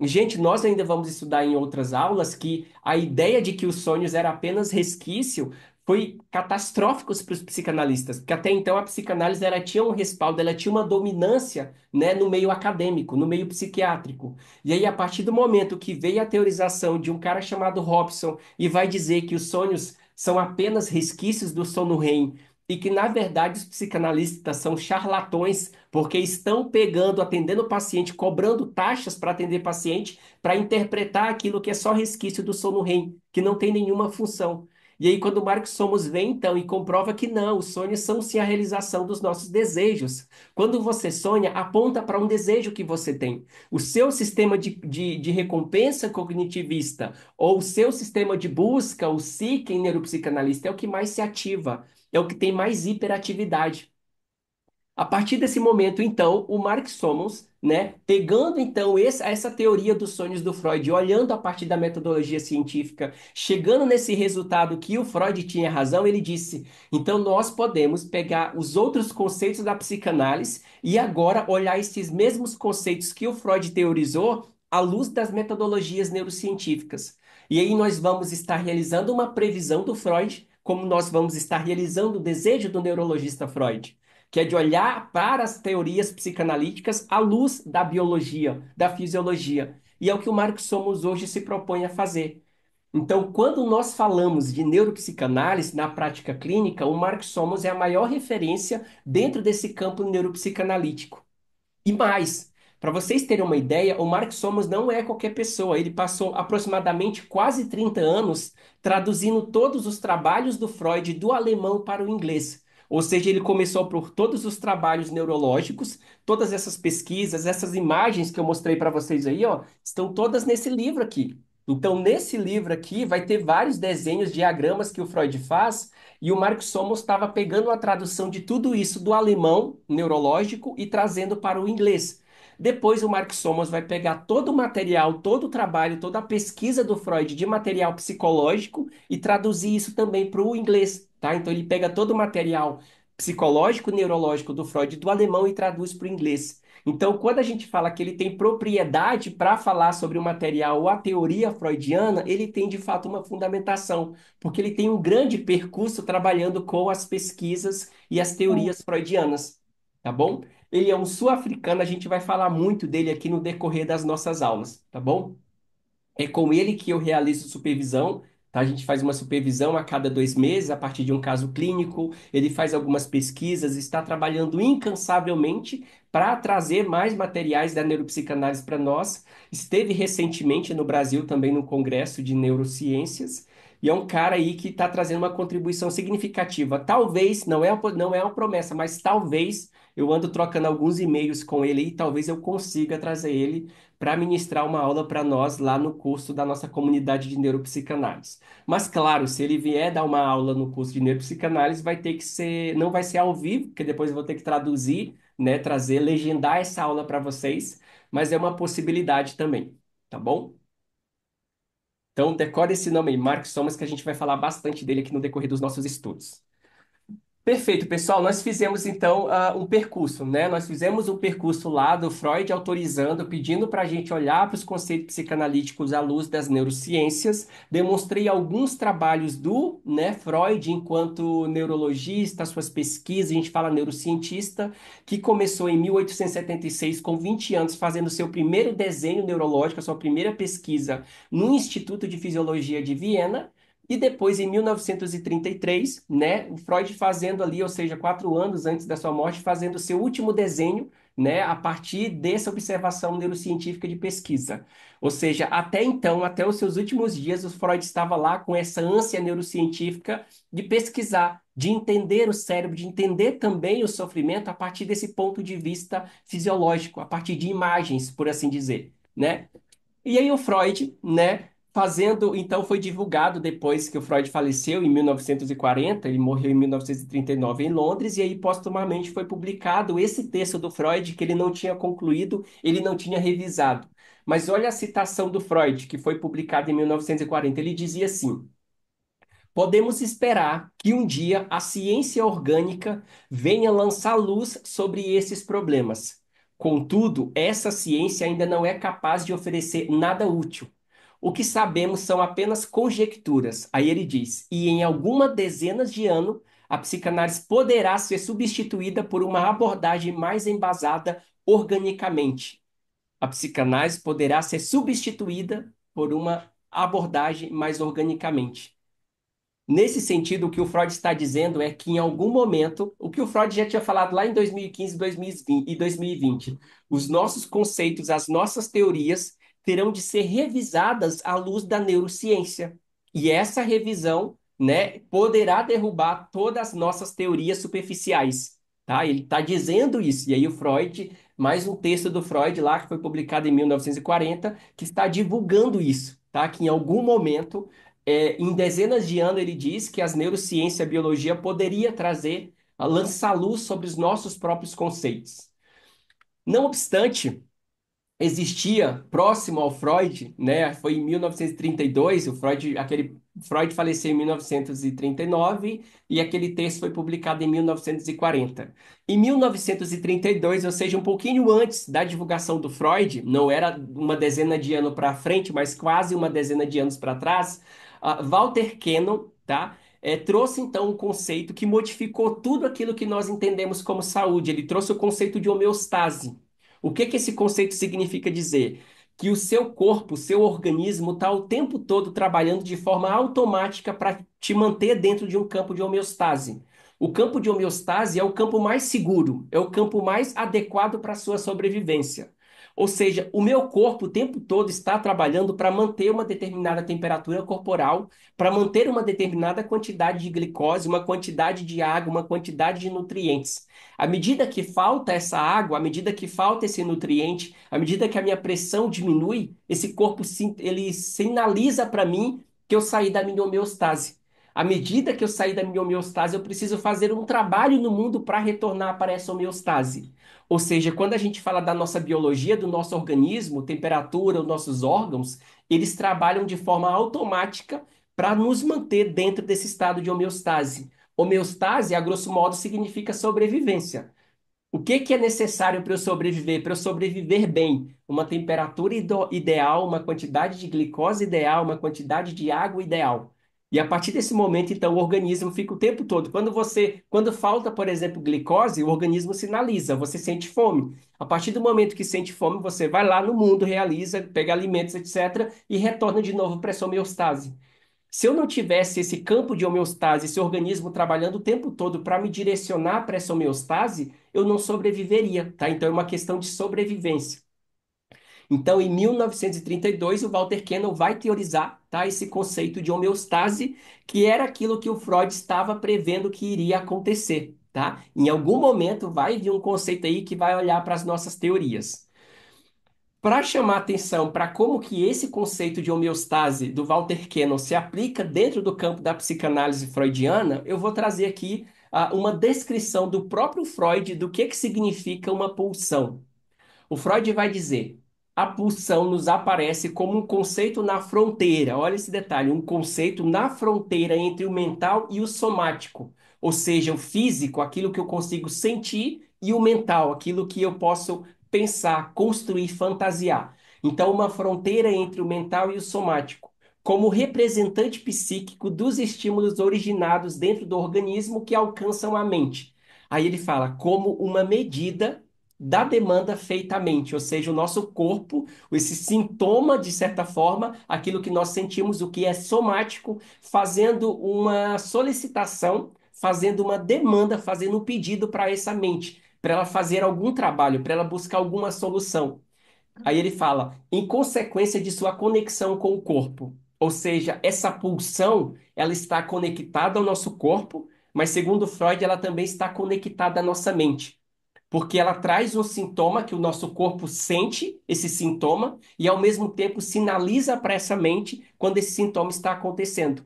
Gente, nós ainda vamos estudar em outras aulas que a ideia de que os sonhos era apenas resquício foi catastrófico para os psicanalistas, porque até então a psicanálise ela tinha um respaldo, ela tinha uma dominância, né, no meio acadêmico, no meio psiquiátrico. E aí, a partir do momento que veio a teorização de um cara chamado Robson e vai dizer que os sonhos são apenas resquícios do sono REM e que, na verdade, os psicanalistas são charlatões porque estão pegando, atendendo o paciente, cobrando taxas para atender paciente, para interpretar aquilo que é só resquício do sono REM, que não tem nenhuma função. E aí, quando o Marcos Somos vem, então, e comprova que não, os sonhos são sim a realização dos nossos desejos. Quando você sonha, aponta para um desejo que você tem. O seu sistema de recompensa cognitivista ou o seu sistema de busca, o seeking neuropsicanalista, é o que mais se ativa, é o que tem mais hiperatividade. A partir desse momento, então, o Mark Sommers, né, pegando então essa teoria dos sonhos do Freud, olhando a partir da metodologia científica, chegando nesse resultado que o Freud tinha razão, ele disse: então nós podemos pegar os outros conceitos da psicanálise e agora olhar esses mesmos conceitos que o Freud teorizou à luz das metodologias neurocientíficas. E aí nós vamos estar realizando uma previsão do Freud, como nós vamos estar realizando o desejo do neurologista Freud, que é de olhar para as teorias psicanalíticas à luz da biologia, da fisiologia. E é o que o Marcos Somos hoje se propõe a fazer. Então, quando nós falamos de neuropsicanálise na prática clínica, o Marcos Somos é a maior referência dentro desse campo neuropsicanalítico. E mais, para vocês terem uma ideia, o Mark Sommers não é qualquer pessoa. Ele passou aproximadamente quase 30 anos traduzindo todos os trabalhos do Freud do alemão para o inglês. Ou seja, ele começou por todos os trabalhos neurológicos, todas essas pesquisas, essas imagens que eu mostrei para vocês aí, ó, estão todas nesse livro aqui. Então, nesse livro aqui, vai ter vários desenhos, diagramas que o Freud faz, e o Mark Sommers estava pegando a tradução de tudo isso do alemão neurológico e trazendo para o inglês. Depois o Mark Sommers vai pegar todo o material, todo o trabalho, toda a pesquisa do Freud de material psicológico e traduzir isso também para o inglês, tá? Então ele pega todo o material psicológico, neurológico do Freud do alemão e traduz para o inglês. Então, quando a gente fala que ele tem propriedade para falar sobre o material ou a teoria freudiana, ele tem de fato uma fundamentação, porque ele tem um grande percurso trabalhando com as pesquisas e as teorias freudianas, tá bom? Ele é um sul-africano, a gente vai falar muito dele aqui no decorrer das nossas aulas, tá bom? É com ele que eu realizo supervisão, tá? A gente faz uma supervisão a cada 2 meses, a partir de um caso clínico. Ele faz algumas pesquisas, está trabalhando incansavelmente para trazer mais materiais da neuropsicanálise para nós. Esteve recentemente no Brasil também no Congresso de Neurociências. E é um cara aí que está trazendo uma contribuição significativa. Talvez, não é uma promessa, mas talvez eu ando trocando alguns e-mails com ele e talvez eu consiga trazer ele para ministrar uma aula para nós lá no curso da nossa comunidade de neuropsicanálise. Mas claro, se ele vier dar uma aula no curso de neuropsicanálise, vai ter que ser, não vai ser ao vivo, porque depois eu vou ter que traduzir, né, trazer, legendar essa aula para vocês, mas é uma possibilidade também, tá bom? Então decore esse nome aí, Mark Sommers, que a gente vai falar bastante dele aqui no decorrer dos nossos estudos. Perfeito, pessoal. Nós fizemos então um percurso, né? Nós fizemos um percurso lá do Freud autorizando, pedindo para a gente olhar para os conceitos psicanalíticos à luz das neurociências. Demonstrei alguns trabalhos do, né, Freud enquanto neurologista, suas pesquisas. A gente fala neurocientista, que começou em 1876 com 20 anos, fazendo seu primeiro desenho neurológico, a sua primeira pesquisa no Instituto de Fisiologia de Viena. E depois, em 1933, né, o Freud fazendo ali, ou seja, 4 anos antes da sua morte, fazendo o seu último desenho, né, a partir dessa observação neurocientífica de pesquisa. Ou seja, até então, até os seus últimos dias, o Freud estava lá com essa ânsia neurocientífica de pesquisar, de entender o cérebro, de entender também o sofrimento a partir desse ponto de vista fisiológico, a partir de imagens, por assim dizer, né? E aí o Freud, né, fazendo, então foi divulgado depois que o Freud faleceu em 1940, ele morreu em 1939 em Londres, e aí postumamente foi publicado esse texto do Freud que ele não tinha concluído, ele não tinha revisado. Mas olha a citação do Freud, que foi publicada em 1940, ele dizia assim: podemos esperar que um dia a ciência orgânica venha lançar luz sobre esses problemas. Contudo, essa ciência ainda não é capaz de oferecer nada útil. O que sabemos são apenas conjecturas. Aí ele diz: e em algumas dezenas de anos, a psicanálise poderá ser substituída por uma abordagem mais embasada organicamente. A psicanálise poderá ser substituída por uma abordagem mais organicamente. Nesse sentido, o que o Freud está dizendo é que em algum momento, o que o Freud já tinha falado lá em 2015, 2020 e 2020, os nossos conceitos, as nossas teorias terão de ser revisadas à luz da neurociência. E essa revisão, né, poderá derrubar todas as nossas teorias superficiais, tá? Ele está dizendo isso. E aí o Freud, mais um texto do Freud lá que foi publicado em 1940, que está divulgando isso, tá? Que em algum momento em dezenas de anos, ele diz que as neurociências e a biologia poderia trazer, lançar luz sobre os nossos próprios conceitos. Não obstante, existia próximo ao Freud, né? Foi em 1932, aquele Freud faleceu em 1939 e aquele texto foi publicado em 1940. Em 1932, ou seja, um pouquinho antes da divulgação do Freud, não era uma dezena de anos para frente, mas quase uma dezena de anos para trás, Walter Cannon, tá? Trouxe então um conceito que modificou tudo aquilo que nós entendemos como saúde. Ele trouxe o conceito de homeostase. O que que esse conceito significa dizer? Que o seu corpo, o seu organismo está o tempo todo trabalhando de forma automática para te manter dentro de um campo de homeostase. O campo de homeostase é o campo mais seguro, é o campo mais adequado para a sua sobrevivência. Ou seja, o meu corpo o tempo todo está trabalhando para manter uma determinada temperatura corporal, para manter uma determinada quantidade de glicose, uma quantidade de água, uma quantidade de nutrientes. À medida que falta essa água, à medida que falta esse nutriente, à medida que a minha pressão diminui, esse corpo ele sinaliza para mim que eu saí da minha homeostase. À medida que eu sair da minha homeostase, eu preciso fazer um trabalho no mundo para retornar para essa homeostase. Ou seja, quando a gente fala da nossa biologia, do nosso organismo, temperatura, os nossos órgãos, eles trabalham de forma automática para nos manter dentro desse estado de homeostase. Homeostase, a grosso modo, significa sobrevivência. O que que é necessário para eu sobreviver? Para eu sobreviver bem, uma temperatura ideal, uma quantidade de glicose ideal, uma quantidade de água ideal. E a partir desse momento, então, o organismo fica o tempo todo. Quando falta, por exemplo, glicose, o organismo sinaliza, você sente fome. A partir do momento que sente fome, você vai lá no mundo, realiza, pega alimentos, etc., e retorna de novo para essa homeostase. Se eu não tivesse esse campo de homeostase, esse organismo trabalhando o tempo todo para me direcionar para essa homeostase, eu não sobreviveria, tá? Então é uma questão de sobrevivência. Então, em 1932, o Walter Cannon vai teorizar, tá, esse conceito de homeostase, que era aquilo que o Freud estava prevendo que iria acontecer, tá? Em algum momento vai vir um conceito aí que vai olhar para as nossas teorias. Para chamar atenção para como que esse conceito de homeostase do Walter Cannon se aplica dentro do campo da psicanálise freudiana, eu vou trazer aqui uma descrição do próprio Freud do que significa uma pulsão. O Freud vai dizer: a pulsão nos aparece como um conceito na fronteira. Olha esse detalhe, um conceito na fronteira entre o mental e o somático, ou seja, o físico, aquilo que eu consigo sentir, e o mental, aquilo que eu posso pensar, construir, fantasiar. Então, uma fronteira entre o mental e o somático, como representante psíquico dos estímulos originados dentro do organismo que alcançam a mente. Aí ele fala como uma medida da demanda feita à mente, ou seja, o nosso corpo, esse sintoma, de certa forma, aquilo que nós sentimos, o que é somático, fazendo uma solicitação, fazendo uma demanda, fazendo um pedido para essa mente, para ela fazer algum trabalho, para ela buscar alguma solução. Aí ele fala, em consequência de sua conexão com o corpo. Ou seja, essa pulsão, ela está conectada ao nosso corpo, mas segundo Freud, ela também está conectada à nossa mente, porque ela traz um sintoma que o nosso corpo sente esse sintoma e ao mesmo tempo sinaliza para essa mente quando esse sintoma está acontecendo.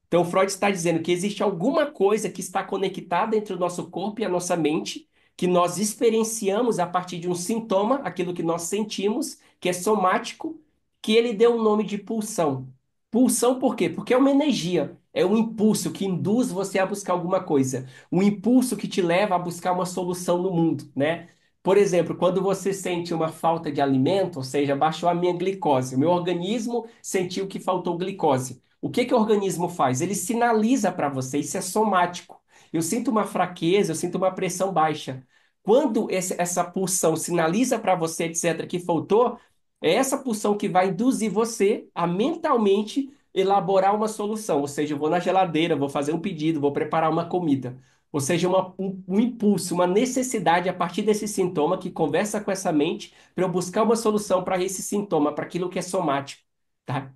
Então, Freud está dizendo que existe alguma coisa que está conectada entre o nosso corpo e a nossa mente, que nós experienciamos a partir de um sintoma, aquilo que nós sentimos, que é somático, que ele deu o nome de pulsão. Pulsão por quê? Porque é uma energia, é um impulso que induz você a buscar alguma coisa, um impulso que te leva a buscar uma solução no mundo, né? Por exemplo, quando você sente uma falta de alimento, ou seja, baixou a minha glicose, o meu organismo sentiu que faltou glicose. O que que o organismo faz? Ele sinaliza para você, isso é somático. Eu sinto uma fraqueza, eu sinto uma pressão baixa. Quando essa pulsão sinaliza para você, etc., que faltou, é essa pulsão que vai induzir você a mentalmente elaborar uma solução. Ou seja, eu vou na geladeira, vou fazer um pedido, vou preparar uma comida. Ou seja, um impulso, uma necessidade a partir desse sintoma que conversa com essa mente para eu buscar uma solução para esse sintoma, para aquilo que é somático. Tá?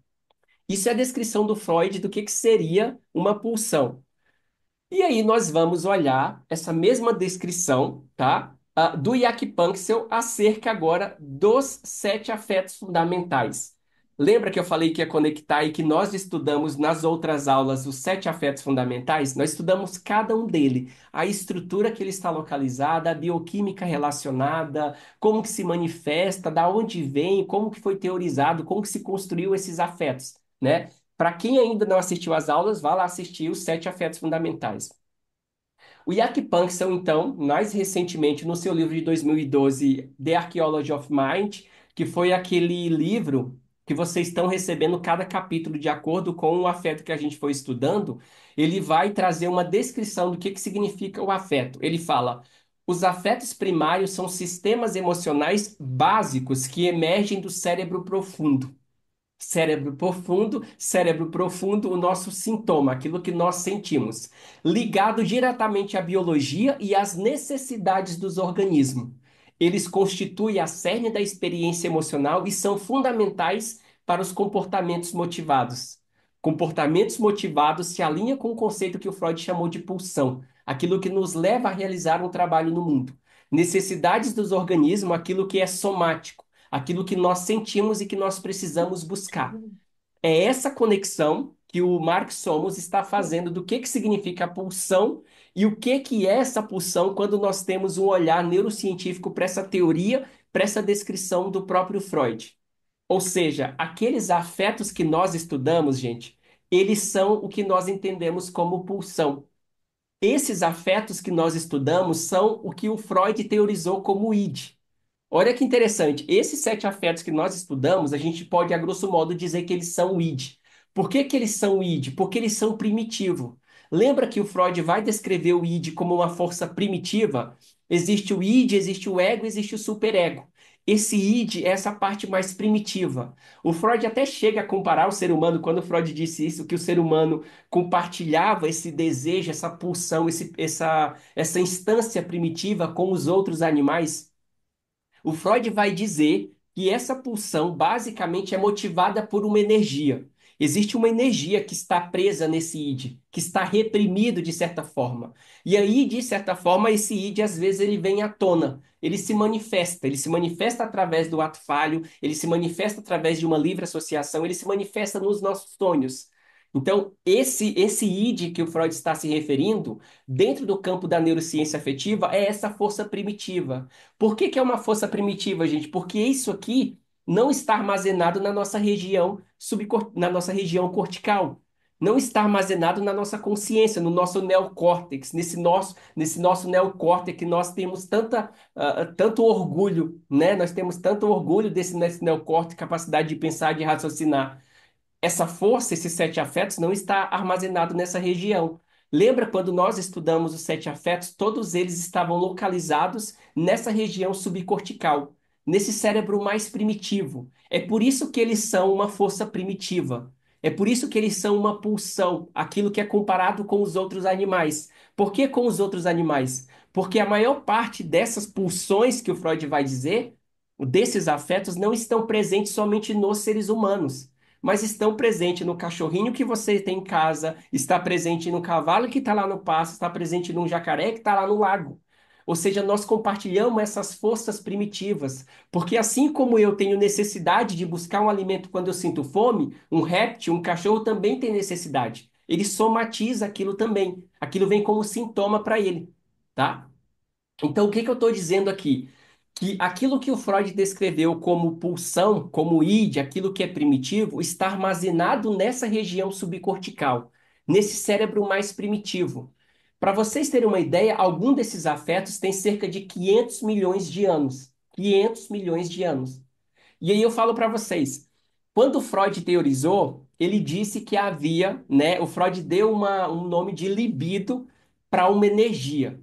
Isso é a descrição do Freud do que seria uma pulsão. E aí nós vamos olhar essa mesma descrição, tá? Do Jack Panksepp acerca agora dos sete afetos fundamentais. Lembra que eu falei que ia conectar e que nós estudamos nas outras aulas os sete afetos fundamentais? Nós estudamos cada um dele, a estrutura que ele está localizada, a bioquímica relacionada, como que se manifesta, da onde vem, como que foi teorizado, como que se construiu esses afetos, né? Para quem ainda não assistiu às aulas, vá lá assistir os sete afetos fundamentais. O Jack Panksepp, então, mais recentemente, no seu livro de 2012, The Archaeology of Mind, que foi aquele livro que vocês estão recebendo cada capítulo de acordo com o afeto que a gente foi estudando, ele vai trazer uma descrição do que significa o afeto. Ele fala: os afetos primários são sistemas emocionais básicos que emergem do cérebro profundo. Cérebro profundo, o nosso sintoma, aquilo que nós sentimos, ligado diretamente à biologia e às necessidades dos organismos. Eles constituem a cerne da experiência emocional e são fundamentais para os comportamentos motivados. Comportamentos motivados se alinham com o conceito que o Freud chamou de pulsão, aquilo que nos leva a realizar um trabalho no mundo. Necessidades dos organismos, aquilo que é somático, aquilo que nós sentimos e que nós precisamos buscar. É essa conexão que o Mark Somos está fazendo do que significa a pulsão e o que é essa pulsão quando nós temos um olhar neurocientífico para essa teoria, para essa descrição do próprio Freud. Ou seja, aqueles afetos que nós estudamos, gente, eles são o que nós entendemos como pulsão. Esses afetos que nós estudamos são o que o Freud teorizou como id. Olha que interessante. Esses sete afetos que nós estudamos, a gente pode, a grosso modo, dizer que eles são o id. Por que que eles são o id? Porque eles são primitivo. Lembra que o Freud vai descrever o id como uma força primitiva? Existe o id, existe o ego, existe o superego. Esse id é essa parte mais primitiva. O Freud até chega a comparar o ser humano, quando o Freud disse isso, que o ser humano compartilhava esse desejo, essa pulsão, essa instância primitiva com os outros animais. O Freud vai dizer que essa pulsão basicamente é motivada por uma energia. Existe uma energia que está presa nesse id, que está reprimido de certa forma. E aí, de certa forma, esse id às vezes ele vem à tona, ele se manifesta através do ato falho, ele se manifesta através de uma livre associação, ele se manifesta nos nossos sonhos. Então, esse id que o Freud está se referindo, dentro do campo da neurociência afetiva, é essa força primitiva. Por que que é uma força primitiva, gente? Porque isso aqui não está armazenado na nossa região na nossa região cortical. Não está armazenado na nossa consciência, no nosso neocórtex, nesse nosso neocórtex que nós temos tanto orgulho, né? Nós temos tanto orgulho nesse neocórtex, capacidade de pensar, de raciocinar. Essa força, esses sete afetos, não está armazenado nessa região. Lembra quando nós estudamos os sete afetos? Todos eles estavam localizados nessa região subcortical, nesse cérebro mais primitivo. É por isso que eles são uma força primitiva. É por isso que eles são uma pulsão, aquilo que é comparado com os outros animais. Por que com os outros animais? Porque a maior parte dessas pulsões que o Freud vai dizer, desses afetos, não estão presentes somente nos seres humanos, mas estão presentes no cachorrinho que você tem em casa, está presente no cavalo que está lá no pasto, está presente num jacaré que está lá no lago. Ou seja, nós compartilhamos essas forças primitivas, porque assim como eu tenho necessidade de buscar um alimento quando eu sinto fome, um réptil, um cachorro também tem necessidade. Ele somatiza aquilo também. Aquilo vem como sintoma para ele, tá? Então, o que que eu estou dizendo aqui? Que aquilo que o Freud descreveu como pulsão, como id, aquilo que é primitivo, está armazenado nessa região subcortical, nesse cérebro mais primitivo. Para vocês terem uma ideia, algum desses afetos tem cerca de 500 milhões de anos. 500 milhões de anos. E aí eu falo para vocês, quando Freud teorizou, ele disse que havia, né, o Freud deu um nome de libido para uma energia,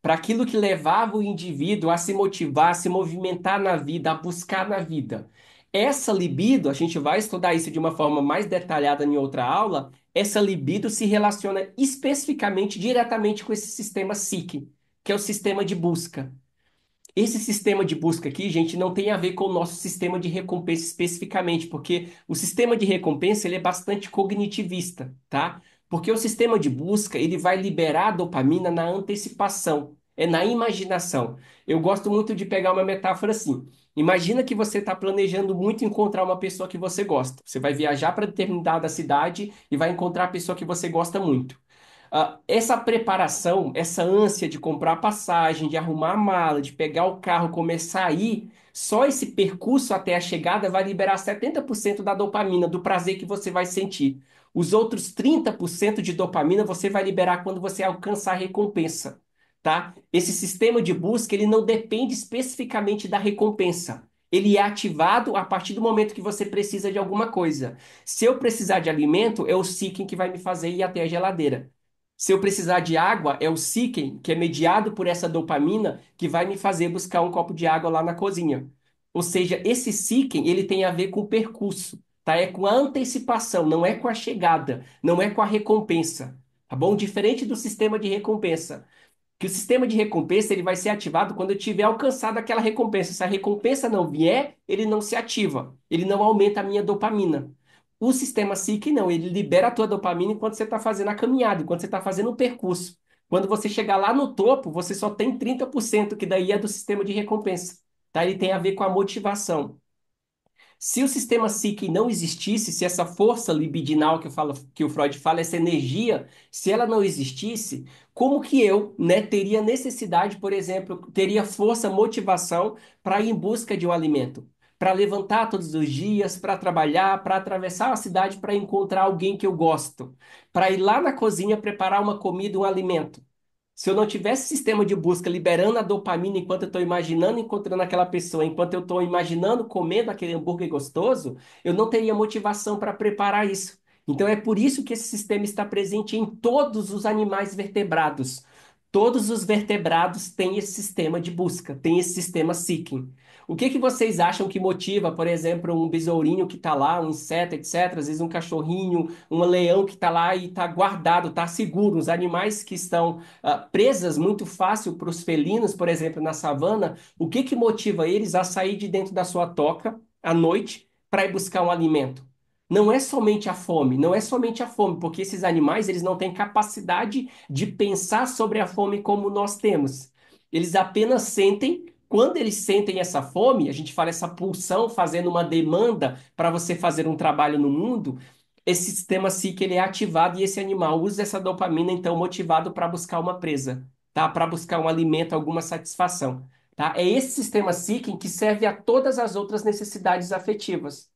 para aquilo que levava o indivíduo a se motivar, a se movimentar na vida, a buscar na vida. Essa libido, a gente vai estudar isso de uma forma mais detalhada em outra aula, essa libido se relaciona especificamente, diretamente com esse sistema psíquico, que é o sistema de busca. Esse sistema de busca aqui, gente, não tem a ver com o nosso sistema de recompensa especificamente, porque o sistema de recompensa ele é bastante cognitivista, tá? Porque o sistema de busca ele vai liberar a dopamina na antecipação, é na imaginação. Eu gosto muito de pegar uma metáfora assim. Imagina que você está planejando muito encontrar uma pessoa que você gosta. Você vai viajar para determinada cidade e vai encontrar a pessoa que você gosta muito. Essa preparação, essa ânsia de comprar passagem, de arrumar a mala, de pegar o carro, começar a ir, só esse percurso até a chegada vai liberar 70% da dopamina, do prazer que você vai sentir. Os outros 30% de dopamina você vai liberar quando você alcançar a recompensa, tá? Esse sistema de busca, ele não depende especificamente da recompensa. Ele é ativado a partir do momento que você precisa de alguma coisa. Se eu precisar de alimento, é o seeking que vai me fazer ir até a geladeira. Se eu precisar de água, é o seeking, que é mediado por essa dopamina, que vai me fazer buscar um copo de água lá na cozinha. Ou seja, esse seeking, ele tem a ver com o percurso, tá? É com a antecipação, não é com a chegada, não é com a recompensa, tá bom? Diferente do sistema de recompensa, que o sistema de recompensa ele vai ser ativado quando eu tiver alcançado aquela recompensa. Se a recompensa não vier, ele não se ativa, ele não aumenta a minha dopamina. O sistema SIC não, ele libera a tua dopamina enquanto você está fazendo a caminhada, enquanto você está fazendo o percurso. Quando você chegar lá no topo, você só tem 30%, que daí é do sistema de recompensa, tá? Ele tem a ver com a motivação. Se o sistema psíquico não existisse, se essa força libidinal que o Freud fala, essa energia, se ela não existisse, como que eu, né, teria necessidade, por exemplo, teria força, motivação para ir em busca de um alimento? Para levantar todos os dias, para trabalhar, para atravessar a cidade para encontrar alguém que eu gosto, para ir lá na cozinha preparar uma comida, um alimento. Se eu não tivesse sistema de busca liberando a dopamina enquanto eu estou imaginando encontrando aquela pessoa, enquanto eu estou imaginando comendo aquele hambúrguer gostoso, eu não teria motivação para preparar isso. Então é por isso que esse sistema está presente em todos os animais vertebrados. Todos os vertebrados têm esse sistema de busca, têm esse sistema seeking. O que que vocês acham que motiva, por exemplo, um besourinho que está lá, um inseto, etc., às vezes um cachorrinho, um leão que está lá e está guardado, está seguro, os animais que estão presas muito fácil para os felinos, por exemplo, na savana, o que que motiva eles a sair de dentro da sua toca à noite para ir buscar um alimento? Não é somente a fome, não é somente a fome, porque esses animais eles não têm capacidade de pensar sobre a fome como nós temos. Eles apenas sentem, quando eles sentem essa fome, a gente fala essa pulsão fazendo uma demanda para você fazer um trabalho no mundo, esse sistema SIC ele é ativado e esse animal usa essa dopamina então motivado para buscar uma presa, tá? Para buscar um alimento, alguma satisfação, tá? É esse sistema SIC que serve a todas as outras necessidades afetivas.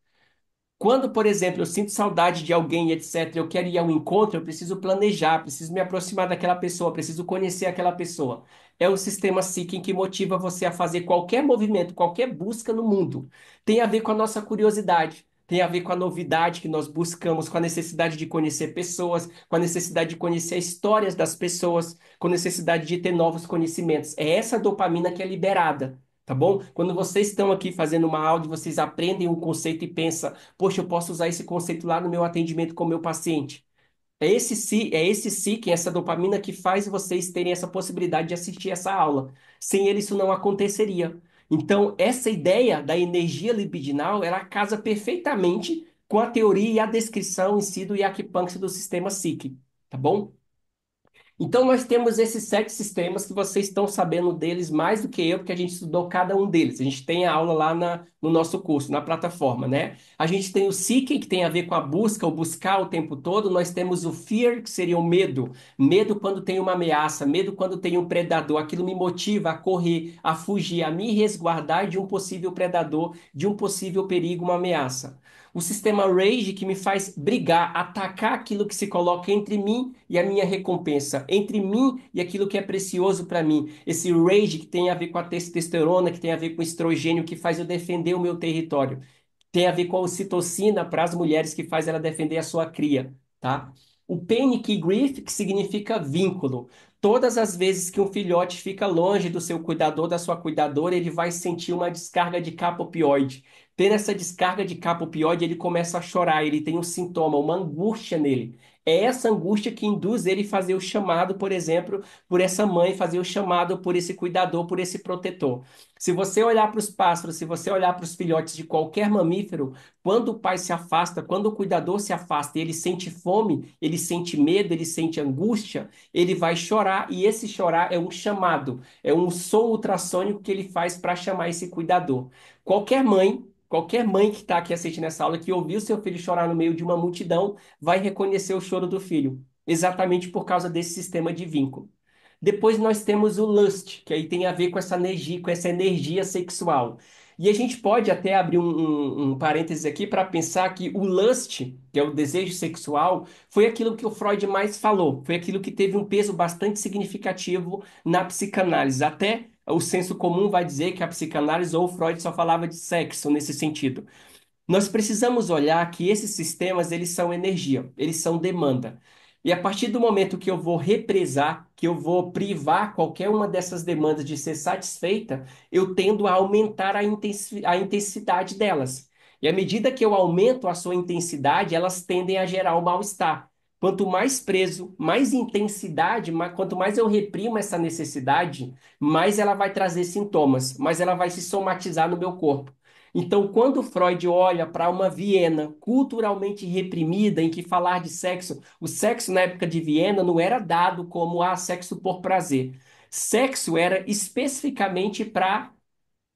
Quando, por exemplo, eu sinto saudade de alguém, etc., eu quero ir ao encontro, eu preciso planejar, preciso me aproximar daquela pessoa, preciso conhecer aquela pessoa. É o sistema Seeking que motiva você a fazer qualquer movimento, qualquer busca no mundo. Tem a ver com a nossa curiosidade, tem a ver com a novidade que nós buscamos, com a necessidade de conhecer pessoas, com a necessidade de conhecer histórias das pessoas, com a necessidade de ter novos conhecimentos. É essa dopamina que é liberada. Tá bom? Quando vocês estão aqui fazendo uma aula, vocês aprendem um conceito e pensam, poxa, eu posso usar esse conceito lá no meu atendimento com o meu paciente. É esse seeking, essa dopamina que faz vocês terem essa possibilidade de assistir essa aula. Sem ele, isso não aconteceria. Então, essa ideia da energia libidinal, ela casa perfeitamente com a teoria e a descrição em si do Acupuncture do sistema seeking, tá bom? Então, nós temos esses 7 sistemas que vocês estão sabendo deles mais do que eu, porque a gente estudou cada um deles. A gente tem a aula lá no nosso curso, na plataforma, né? A gente tem o Seeking, que tem a ver com a busca, o buscar o tempo todo. Nós temos o Fear, que seria o medo. Medo quando tem uma ameaça, medo quando tem um predador. Aquilo me motiva a correr, a fugir, a me resguardar de um possível predador, de um possível perigo, uma ameaça. O sistema Rage que me faz brigar, atacar aquilo que se coloca entre mim e a minha recompensa, entre mim e aquilo que é precioso para mim. Esse Rage que tem a ver com a testosterona, que tem a ver com o estrogênio, que faz eu defender o meu território. Tem a ver com a ocitocina para as mulheres, que faz ela defender a sua cria, tá? O Panic Grief, que significa vínculo. Todas as vezes que um filhote fica longe do seu cuidador, da sua cuidadora, ele vai sentir uma descarga de capa opioide. Tendo essa descarga de capa opioide, ele começa a chorar, ele tem um sintoma, uma angústia nele. É essa angústia que induz ele a fazer o chamado, por exemplo, por essa mãe, fazer o chamado por esse cuidador, por esse protetor. Se você olhar para os pássaros, se você olhar para os filhotes de qualquer mamífero, quando o pai se afasta, quando o cuidador se afasta e ele sente fome, ele sente medo, ele sente angústia, ele vai chorar e esse chorar é um chamado, é um som ultrassônico que ele faz para chamar esse cuidador. Qualquer mãe que está aqui assistindo essa aula, que ouviu seu filho chorar no meio de uma multidão, vai reconhecer o choro do filho, exatamente por causa desse sistema de vínculo. Depois nós temos o lust, que aí tem a ver com essa energia sexual. E a gente pode até abrir um parênteses aqui para pensar que o lust, que é o desejo sexual, foi aquilo que o Freud mais falou, foi aquilo que teve um peso bastante significativo na psicanálise. Até o senso comum vai dizer que a psicanálise ou o Freud só falava de sexo nesse sentido. Nós precisamos olhar que esses sistemas, eles são energia, eles são demanda. E a partir do momento que eu vou represar, que eu vou privar qualquer uma dessas demandas de ser satisfeita, eu tendo a aumentar a intensidade delas. E à medida que eu aumento a sua intensidade, elas tendem a gerar o mal-estar. Quanto mais preso, mais intensidade, quanto mais eu reprimo essa necessidade, mais ela vai trazer sintomas, mais ela vai se somatizar no meu corpo. Então, quando Freud olha para uma Viena culturalmente reprimida, em que falar de sexo, o sexo na época de Viena não era dado como sexo por prazer. Sexo era especificamente para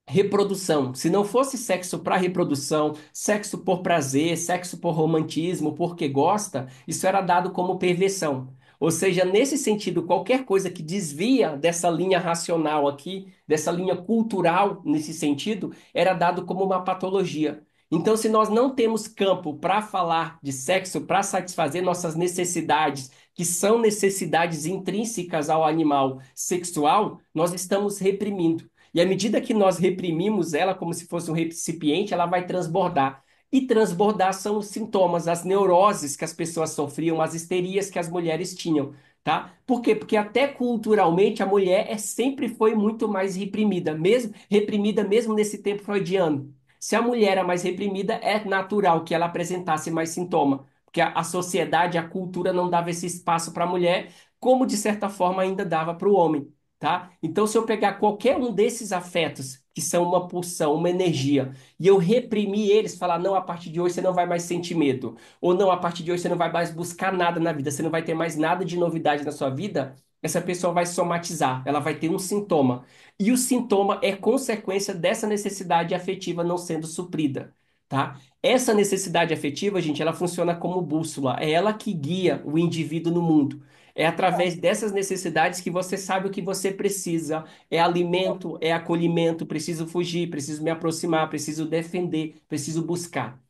reprodução. Se não fosse sexo para reprodução, sexo por prazer, sexo por romantismo, porque gosta, isso era dado como perversão. Ou seja, nesse sentido, qualquer coisa que desvia dessa linha racional aqui, dessa linha cultural, nesse sentido, era dado como uma patologia. Então, se nós não temos campo para falar de sexo, para satisfazer nossas necessidades, que são necessidades intrínsecas ao animal sexual, nós estamos reprimindo. E à medida que nós reprimimos ela como se fosse um recipiente, ela vai transbordar. E transbordar são os sintomas, as neuroses que as pessoas sofriam, as histerias que as mulheres tinham, tá? Por quê? Porque até culturalmente a mulher sempre foi muito mais reprimida mesmo nesse tempo freudiano. Se a mulher era mais reprimida, é natural que ela apresentasse mais sintoma, porque a sociedade, a cultura não dava esse espaço para a mulher, como de certa forma ainda dava para o homem. Tá? Então, se eu pegar qualquer um desses afetos, que são uma pulsão, uma energia, e eu reprimir eles, falar, não, a partir de hoje você não vai mais sentir medo, ou não, a partir de hoje você não vai mais buscar nada na vida, você não vai ter mais nada de novidade na sua vida, essa pessoa vai somatizar, ela vai ter um sintoma. E o sintoma é consequência dessa necessidade afetiva não sendo suprida, tá? Essa necessidade afetiva, gente, ela funciona como bússola, é ela que guia o indivíduo no mundo. É através dessas necessidades que você sabe o que você precisa. É alimento, é acolhimento, preciso fugir, preciso me aproximar, preciso defender, preciso buscar.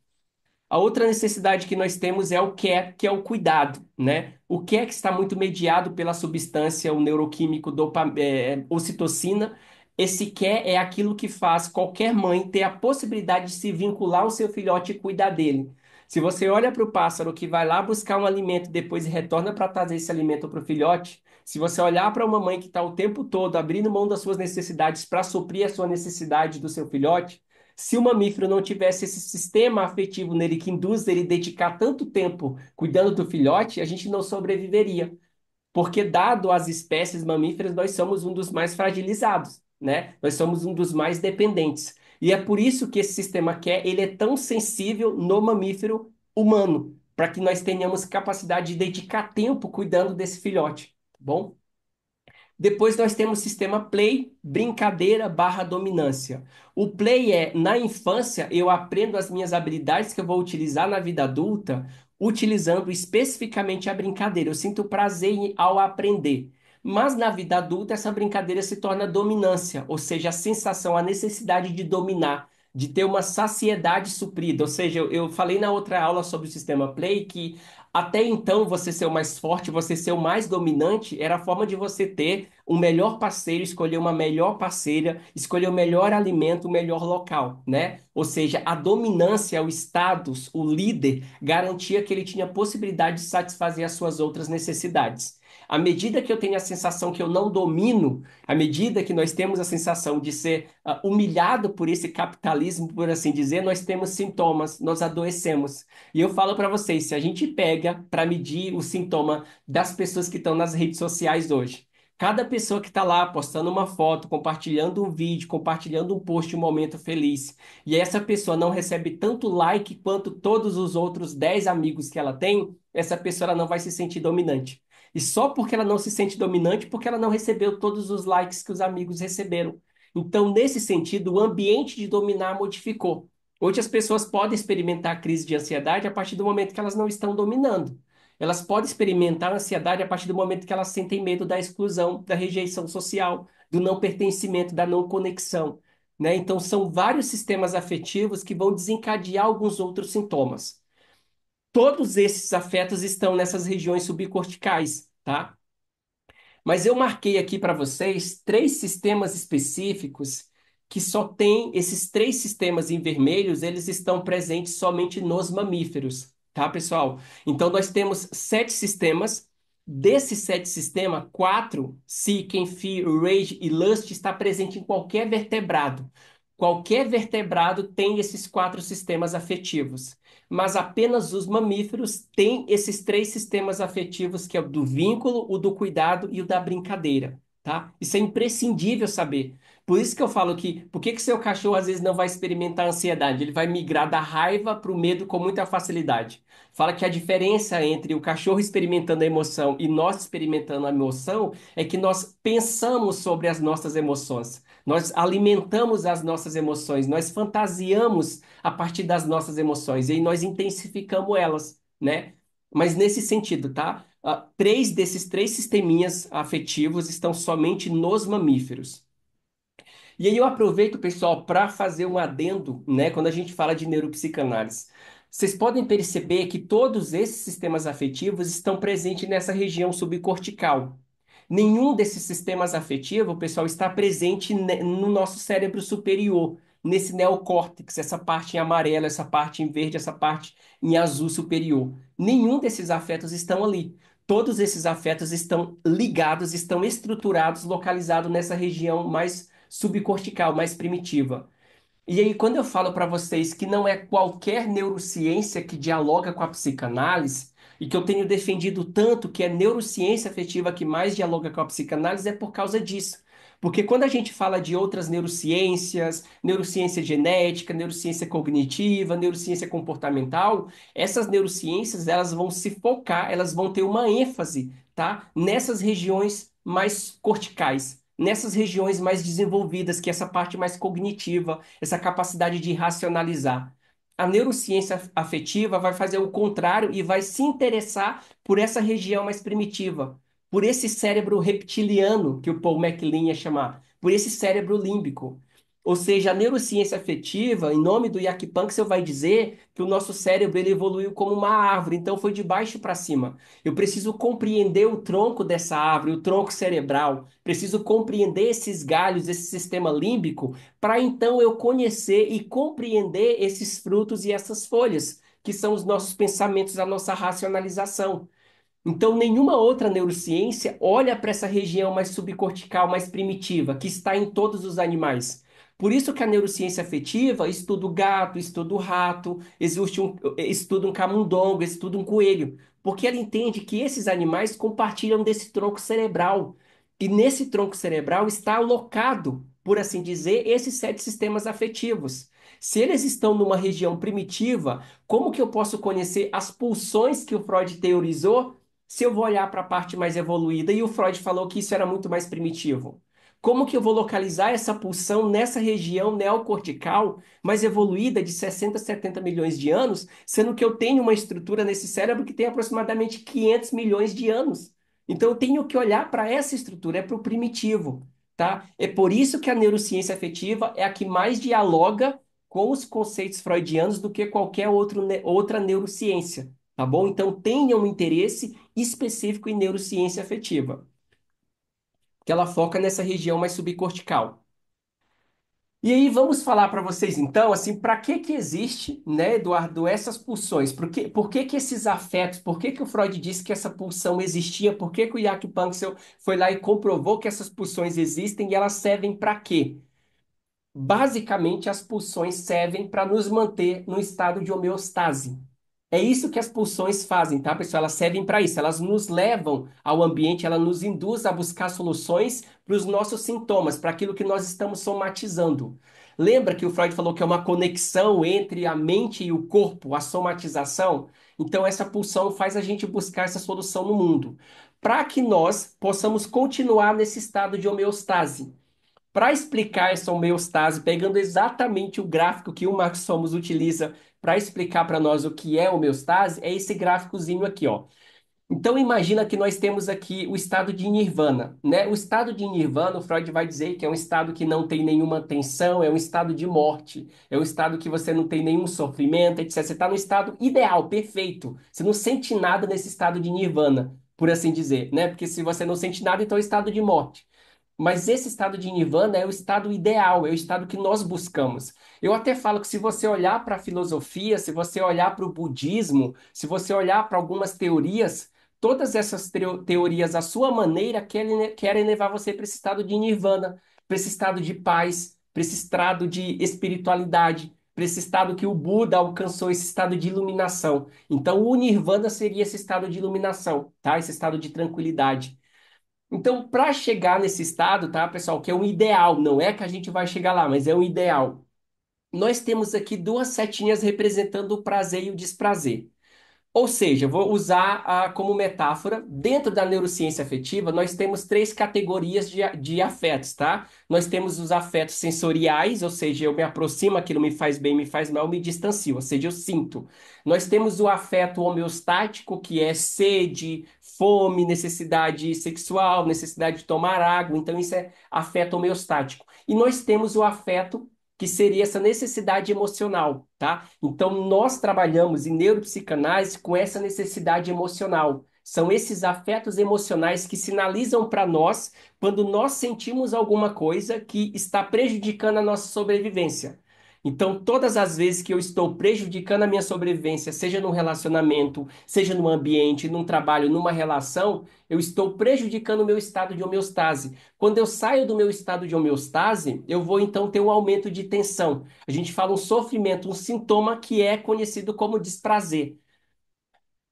A outra necessidade que nós temos é o care, que é o cuidado, né? O care que está muito mediado pela substância, o neuroquímico ocitocina. Esse care é aquilo que faz qualquer mãe ter a possibilidade de se vincular ao seu filhote e cuidar dele. Se você olha para o pássaro que vai lá buscar um alimento e depois retorna para trazer esse alimento para o filhote, se você olhar para uma mãe que está o tempo todo abrindo mão das suas necessidades para suprir a sua necessidade do seu filhote, se o mamífero não tivesse esse sistema afetivo nele que induz ele a dedicar tanto tempo cuidando do filhote, a gente não sobreviveria. Porque, dado as espécies mamíferas, nós somos um dos mais fragilizados, né? Nós somos um dos mais dependentes. E é por isso que esse sistema QE, ele é tão sensível no mamífero humano, para que nós tenhamos capacidade de dedicar tempo cuidando desse filhote, tá bom? Depois nós temos o sistema play, brincadeira barra dominância. O play é, na infância, eu aprendo as minhas habilidades que eu vou utilizar na vida adulta, utilizando especificamente a brincadeira. Eu sinto prazer ao aprender. Mas na vida adulta, essa brincadeira se torna dominância, ou seja, a sensação, a necessidade de dominar, de ter uma saciedade suprida. Ou seja, eu falei na outra aula sobre o sistema play que até então, você ser o mais forte, você ser o mais dominante, era a forma de você ter um melhor parceiro, escolher uma melhor parceira, escolher o melhor alimento, o melhor local, né? Ou seja, a dominância, o status, o líder, garantia que ele tinha possibilidade de satisfazer as suas outras necessidades. À medida que eu tenho a sensação que eu não domino, à medida que nós temos a sensação de ser humilhado por esse capitalismo, por assim dizer, nós temos sintomas, nós adoecemos. E eu falo para vocês, se a gente pega para medir o sintoma das pessoas que estão nas redes sociais hoje, cada pessoa que está lá postando uma foto, compartilhando um vídeo, compartilhando um post, um momento feliz, e essa pessoa não recebe tanto like quanto todos os outros 10 amigos que ela tem, essa pessoa ela não vai se sentir dominante. E só porque ela não se sente dominante, porque ela não recebeu todos os likes que os amigos receberam. Então, nesse sentido, o ambiente de dominar modificou. Hoje as pessoas podem experimentar crise de ansiedade a partir do momento que elas não estão dominando. Elas podem experimentar ansiedade a partir do momento que elas sentem medo da exclusão, da rejeição social, do não pertencimento, da não conexão, né? Então são vários sistemas afetivos que vão desencadear alguns outros sintomas. Todos esses afetos estão nessas regiões subcorticais, tá? Mas eu marquei aqui para vocês três sistemas específicos que só tem esses três sistemas em vermelhos, eles estão presentes somente nos mamíferos, tá, pessoal? Então nós temos sete sistemas. Desses sete sistemas, quatro, Seeking, Fear, Rage e Lust, está presente em qualquer vertebrado. Qualquer vertebrado tem esses quatro sistemas afetivos, mas apenas os mamíferos têm esses três sistemas afetivos, que é o do vínculo, o do cuidado e o da brincadeira, tá? Isso é imprescindível saber. Por isso que eu falo que, por que que seu cachorro às vezes não vai experimentar ansiedade? Ele vai migrar da raiva para o medo com muita facilidade. Fala que a diferença entre o cachorro experimentando a emoção e nós experimentando a emoção é que nós pensamos sobre as nossas emoções. Nós alimentamos as nossas emoções, nós fantasiamos a partir das nossas emoções e aí nós intensificamos elas, né? Mas nesse sentido, tá? Três desses três sisteminhas afetivos estão somente nos mamíferos. E aí eu aproveito, pessoal, para fazer um adendo, né, quando a gente fala de neuropsicanálise. Vocês podem perceber que todos esses sistemas afetivos estão presentes nessa região subcortical. Nenhum desses sistemas afetivos, pessoal, está presente no nosso cérebro superior, nesse neocórtex, essa parte em amarelo, essa parte em verde, essa parte em azul superior. Nenhum desses afetos estão ali. Todos esses afetos estão ligados, estão estruturados, localizados nessa região mais subcortical, mais primitiva. E aí, quando eu falo para vocês que não é qualquer neurociência que dialoga com a psicanálise, e que eu tenho defendido tanto que é neurociência afetiva que mais dialoga com a psicanálise, é por causa disso. Porque quando a gente fala de outras neurociências, neurociência genética, neurociência cognitiva, neurociência comportamental, essas neurociências elas vão se focar, elas vão ter uma ênfase, tá? Nessas regiões mais corticais, nessas regiões mais desenvolvidas, que é essa parte mais cognitiva, essa capacidade de racionalizar. A neurociência afetiva vai fazer o contrário e vai se interessar por essa região mais primitiva, por esse cérebro reptiliano que o Paul MacLean ia chamar, por esse cérebro límbico. Ou seja, a neurociência afetiva, em nome do Jack Panksepp, vai dizer que o nosso cérebro ele evoluiu como uma árvore, então foi de baixo para cima. Eu preciso compreender o tronco dessa árvore, o tronco cerebral, preciso compreender esses galhos, esse sistema límbico, para então eu conhecer e compreender esses frutos e essas folhas, que são os nossos pensamentos, a nossa racionalização. Então, nenhuma outra neurociência olha para essa região mais subcortical, mais primitiva, que está em todos os animais. Por isso que a neurociência afetiva estuda o gato, estuda o rato, estuda um camundongo, estuda um coelho, porque ela entende que esses animais compartilham desse tronco cerebral. E nesse tronco cerebral está alocado, por assim dizer, esses sete sistemas afetivos. Se eles estão numa região primitiva, como que eu posso conhecer as pulsões que o Freud teorizou se eu vou olhar para a parte mais evoluída e o Freud falou que isso era muito mais primitivo? Como que eu vou localizar essa pulsão nessa região neocortical mais evoluída de 60, 70 milhões de anos, sendo que eu tenho uma estrutura nesse cérebro que tem aproximadamente 500 milhões de anos? Então eu tenho que olhar para essa estrutura, é para o primitivo, tá? É por isso que a neurociência afetiva é a que mais dialoga com os conceitos freudianos do que qualquer outra neurociência. Tá bom? Então tenha um interesse específico em neurociência afetiva, que ela foca nessa região mais subcortical. E aí vamos falar para vocês então, assim, para que que existe, né, Eduardo, essas pulsões? Por que que esses afetos, por que que o Freud disse que essa pulsão existia? Por que que o Jaak Panksepp foi lá e comprovou que essas pulsões existem e elas servem para quê? Basicamente, as pulsões servem para nos manter no estado de homeostase. É isso que as pulsões fazem, tá, pessoal? Elas servem para isso. Elas nos levam ao ambiente, ela nos induz a buscar soluções para os nossos sintomas, para aquilo que nós estamos somatizando. Lembra que o Freud falou que é uma conexão entre a mente e o corpo, a somatização? Então, essa pulsão faz a gente buscar essa solução no mundo, para que nós possamos continuar nesse estado de homeostase. Para explicar essa homeostase, pegando exatamente o gráfico que o Max Somos utiliza para explicar para nós o que é homeostase, é esse gráficozinho aqui, ó. Então imagina que nós temos aqui o estado de nirvana, né? O estado de nirvana, o Freud vai dizer que é um estado que não tem nenhuma tensão, é um estado de morte, é um estado que você não tem nenhum sofrimento, etc. Você está no estado ideal, perfeito. Você não sente nada nesse estado de nirvana, por assim dizer, né? Porque se você não sente nada, então é estado de morte. Mas esse estado de nirvana é o estado ideal, é o estado que nós buscamos. Eu até falo que se você olhar para a filosofia, se você olhar para o budismo, se você olhar para algumas teorias, todas essas teorias, à sua maneira, querem levar você para esse estado de nirvana, para esse estado de paz, para esse estado de espiritualidade, para esse estado que o Buda alcançou, esse estado de iluminação. Então, o nirvana seria esse estado de iluminação, tá? Esse estado de tranquilidade. Então, para chegar nesse estado, tá, pessoal, que é um ideal, não é que a gente vai chegar lá, mas é um ideal. Nós temos aqui duas setinhas representando o prazer e o desprazer. Ou seja, eu vou usar como metáfora, dentro da neurociência afetiva, nós temos três categorias de afetos, tá? Nós temos os afetos sensoriais, ou seja, eu me aproximo, aquilo me faz bem, me faz mal, me distancio, ou seja, eu sinto. Nós temos o afeto homeostático, que é sede, fome, necessidade sexual, necessidade de tomar água, então isso é afeto homeostático. E nós temos o afeto que seria essa necessidade emocional, tá? Então, nós trabalhamos em neuropsicanálise com essa necessidade emocional. São esses afetos emocionais que sinalizam para nós quando nós sentimos alguma coisa que está prejudicando a nossa sobrevivência. Então, todas as vezes que eu estou prejudicando a minha sobrevivência, seja num relacionamento, seja num ambiente, num trabalho, numa relação, eu estou prejudicando o meu estado de homeostase. Quando eu saio do meu estado de homeostase, eu vou então ter um aumento de tensão. A gente fala um sofrimento, um sintoma que é conhecido como desprazer.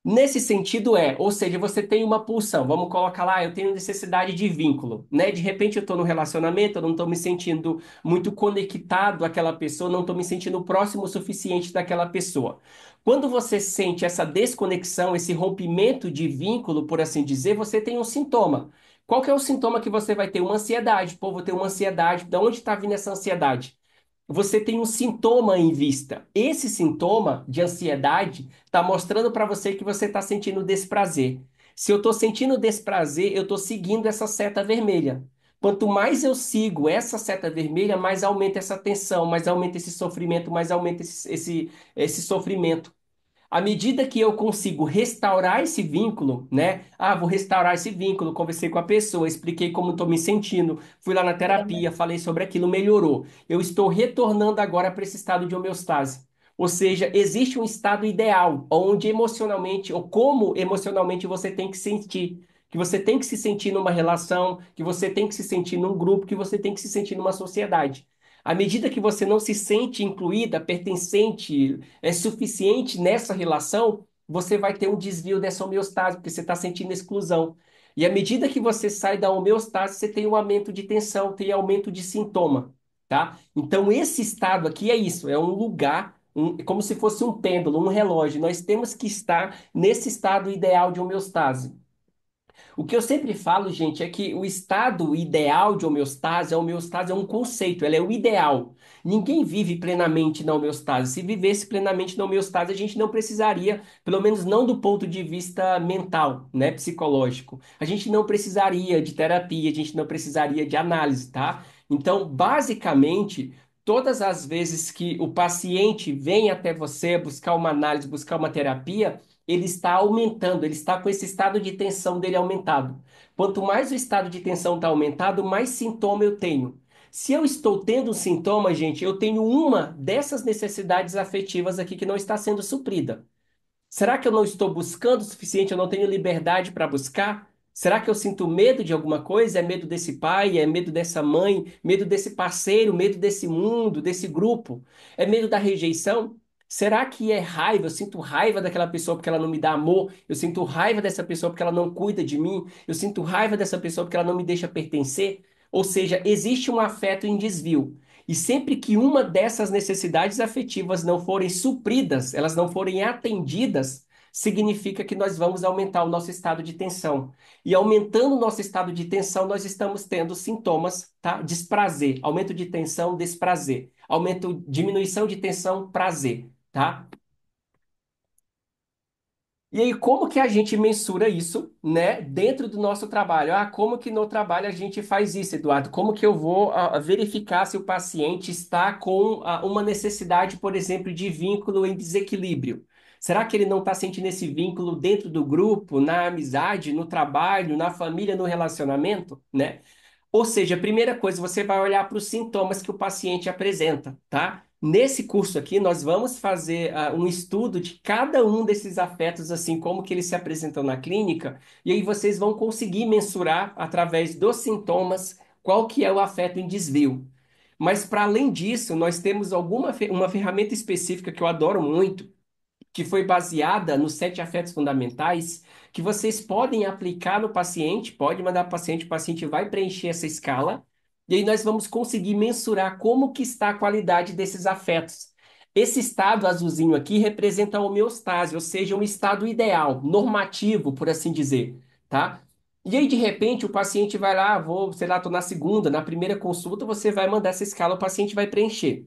Nesse sentido ou seja, você tem uma pulsão, vamos colocar lá, eu tenho necessidade de vínculo, né? De repente eu estou no relacionamento, eu não estou me sentindo muito conectado àquela pessoa, não estou me sentindo próximo o suficiente daquela pessoa. Quando você sente essa desconexão, esse rompimento de vínculo, por assim dizer, você tem um sintoma. Qual que é o sintoma que você vai ter? Uma ansiedade. Pô, vou ter uma ansiedade. De onde está vindo essa ansiedade? Você tem um sintoma em vista. Esse sintoma de ansiedade está mostrando para você que você está sentindo desprazer. Se eu estou sentindo desprazer, eu estou seguindo essa seta vermelha. Quanto mais eu sigo essa seta vermelha, mais aumenta essa tensão, mais aumenta esse sofrimento, mais aumenta esse sofrimento. À medida que eu consigo restaurar esse vínculo, né? Ah, vou restaurar esse vínculo, conversei com a pessoa, expliquei como estou me sentindo, fui lá na terapia, falei sobre aquilo, melhorou. Eu estou retornando agora para esse estado de homeostase. Ou seja, existe um estado ideal, onde emocionalmente, ou como emocionalmente você tem que sentir. Que você tem que se sentir numa relação, que você tem que se sentir num grupo, que você tem que se sentir numa sociedade. À medida que você não se sente incluída, pertencente, é suficiente nessa relação, você vai ter um desvio dessa homeostase, porque você está sentindo exclusão. E à medida que você sai da homeostase, você tem um aumento de tensão, tem aumento de sintoma, tá? Então, esse estado aqui é isso, é um lugar, como se fosse um pêndulo, um relógio. Nós temos que estar nesse estado ideal de homeostase. O que eu sempre falo, gente, é que o estado ideal de homeostase, a homeostase é um conceito, ela é o ideal. Ninguém vive plenamente na homeostase. Se vivesse plenamente na homeostase, a gente não precisaria, pelo menos não do ponto de vista mental, né, psicológico. A gente não precisaria de terapia, a gente não precisaria de análise, tá? Então, basicamente, todas as vezes que o paciente vem até você buscar uma análise, buscar uma terapia, ele está aumentando, ele está com esse estado de tensão dele aumentado. Quanto mais o estado de tensão está aumentado, mais sintoma eu tenho. Se eu estou tendo um sintoma, gente, eu tenho uma dessas necessidades afetivas aqui que não está sendo suprida. Será que eu não estou buscando o suficiente? Eu não tenho liberdade para buscar? Será que eu sinto medo de alguma coisa? É medo desse pai? É medo dessa mãe? Medo desse parceiro? Medo desse mundo, desse grupo? É medo da rejeição? Será que é raiva? Eu sinto raiva daquela pessoa porque ela não me dá amor. Eu sinto raiva dessa pessoa porque ela não cuida de mim. Eu sinto raiva dessa pessoa porque ela não me deixa pertencer. Ou seja, existe um afeto em desvio. E sempre que uma dessas necessidades afetivas não forem supridas, elas não forem atendidas, significa que nós vamos aumentar o nosso estado de tensão. E aumentando o nosso estado de tensão, nós estamos tendo sintomas, tá? Desprazer, aumento de tensão, desprazer, aumento, diminuição de tensão, prazer, tá? E aí, como que a gente mensura isso, né, dentro do nosso trabalho? Ah, como que no trabalho a gente faz isso, Eduardo? Como que eu vou verificar se o paciente está com uma necessidade, por exemplo, de vínculo em desequilíbrio? Será que ele não está sentindo esse vínculo dentro do grupo, na amizade, no trabalho, na família, no relacionamento, né? Ou seja, a primeira coisa, você vai olhar para os sintomas que o paciente apresenta, tá? Nesse curso aqui, nós vamos fazer um estudo de cada um desses afetos, assim, como que eles se apresentam na clínica, e aí vocês vão conseguir mensurar, através dos sintomas, qual que é o afeto em desvio. Mas, para além disso, nós temos uma ferramenta específica que eu adoro muito, que foi baseada nos 7 afetos fundamentais, que vocês podem aplicar no paciente, pode mandar para o paciente vai preencher essa escala, e aí nós vamos conseguir mensurar como que está a qualidade desses afetos. Esse estado azulzinho aqui representa a homeostase, ou seja, um estado ideal, normativo, por assim dizer, tá? E aí, de repente, o paciente vai lá, vou, sei lá, tô na segunda, na primeira consulta, você vai mandar essa escala, o paciente vai preencher.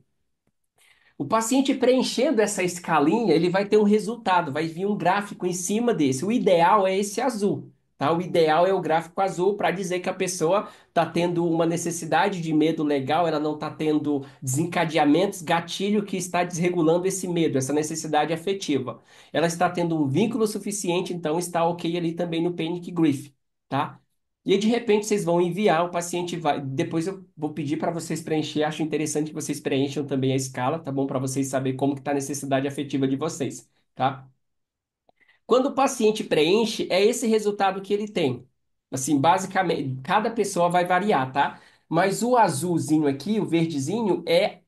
O paciente preenchendo essa escalinha, ele vai ter um resultado, vai vir um gráfico em cima desse. O ideal é esse azul, tá? O ideal é o gráfico azul para dizer que a pessoa está tendo uma necessidade de medo legal, ela não está tendo desencadeamentos, gatilho que está desregulando esse medo, essa necessidade afetiva. Ela está tendo um vínculo suficiente, então está ok ali também no Panic Grief, tá? E aí, de repente, vocês vão enviar, o paciente vai. Depois eu vou pedir para vocês preencher. Acho interessante que vocês preencham também a escala, tá bom? Para vocês saberem como que está a necessidade afetiva de vocês, tá? Quando o paciente preenche, é esse resultado que ele tem. Assim, basicamente, cada pessoa vai variar, tá? Mas o azulzinho aqui, o verdezinho, é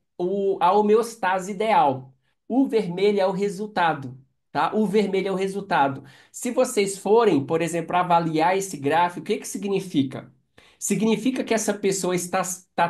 a homeostase ideal. O vermelho é o resultado, tá? O vermelho é o resultado. Se vocês forem, por exemplo, avaliar esse gráfico, o que que significa? Significa que essa pessoa está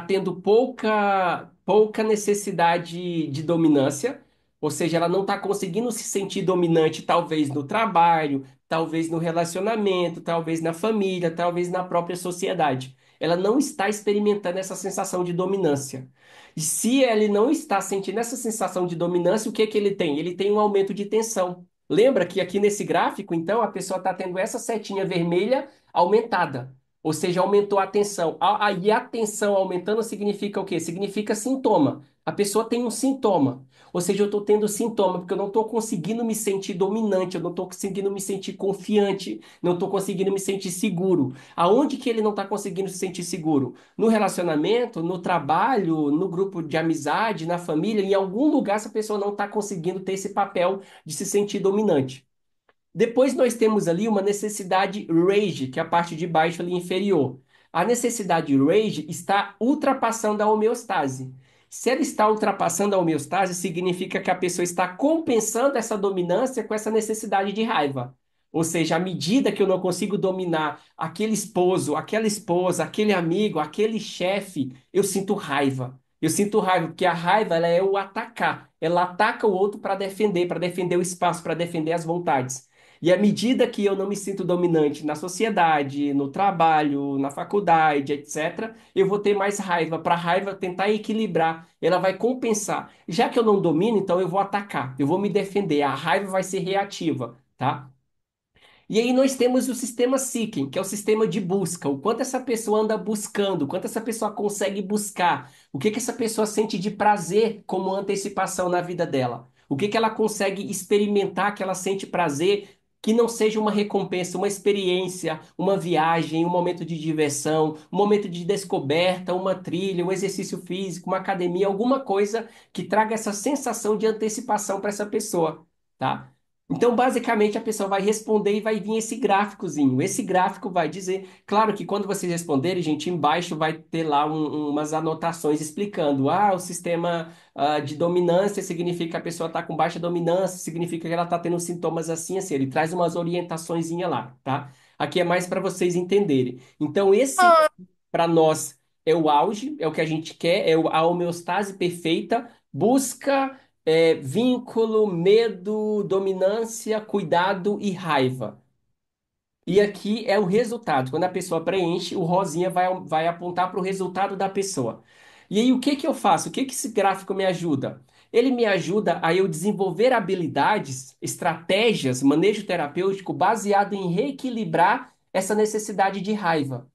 tendo pouca necessidade de dominância, ou seja, ela não está conseguindo se sentir dominante, talvez no trabalho, talvez no relacionamento, talvez na família, talvez na própria sociedade. Ela não está experimentando essa sensação de dominância. E se ele não está sentindo essa sensação de dominância, o que que ele tem? Ele tem um aumento de tensão. Lembra que aqui nesse gráfico, então, a pessoa está tendo essa setinha vermelha aumentada. Ou seja, aumentou a tensão. E a tensão aumentando significa o quê? Significa sintoma. A pessoa tem um sintoma. Ou seja, eu estou tendo sintoma porque eu não estou conseguindo me sentir dominante, eu não estou conseguindo me sentir confiante, não estou conseguindo me sentir seguro. Aonde que ele não está conseguindo se sentir seguro? No relacionamento, no trabalho, no grupo de amizade, na família, em algum lugar essa pessoa não está conseguindo ter esse papel de se sentir dominante. Depois nós temos ali uma necessidade rage, que é a parte de baixo ali inferior. A necessidade rage está ultrapassando a homeostase. Se ela está ultrapassando a homeostase, significa que a pessoa está compensando essa dominância com essa necessidade de raiva. Ou seja, à medida que eu não consigo dominar aquele esposo, aquela esposa, aquele amigo, aquele chefe, eu sinto raiva. Eu sinto raiva, porque a raiva ela é o atacar. Ela ataca o outro para defender o espaço, para defender as vontades. E à medida que eu não me sinto dominante na sociedade, no trabalho, na faculdade, etc., eu vou ter mais raiva. Para a raiva tentar equilibrar, ela vai compensar. Já que eu não domino, então eu vou atacar, eu vou me defender. A raiva vai ser reativa, tá? E aí nós temos o sistema Seeking, que é o sistema de busca. O quanto essa pessoa anda buscando, o quanto essa pessoa consegue buscar, o que que essa pessoa sente de prazer como antecipação na vida dela. O que que ela consegue experimentar que ela sente prazer que não seja uma recompensa, uma experiência, uma viagem, um momento de diversão, um momento de descoberta, uma trilha, um exercício físico, uma academia, alguma coisa que traga essa sensação de antecipação para essa pessoa, tá? Então, basicamente, a pessoa vai responder e vai vir esse gráficozinho. Esse gráfico vai dizer, claro que quando vocês responderem, gente, embaixo vai ter lá umas anotações explicando. O sistema de dominância significa que a pessoa está com baixa dominância, significa que ela está tendo sintomas assim, assim. Ele traz umas orientaçõezinhas lá, tá? Aqui é mais para vocês entenderem. Então, esse para nós é o auge, é o que a gente quer, a homeostase perfeita, busca vínculo, medo, dominância, cuidado e raiva. E aqui é o resultado. Quando a pessoa preenche, o rosinha vai apontar para o resultado da pessoa. E aí, o que que eu faço? O que que esse gráfico me ajuda? Ele me ajuda a eu desenvolver habilidades, estratégias, manejo terapêutico baseado em reequilibrar essa necessidade de raiva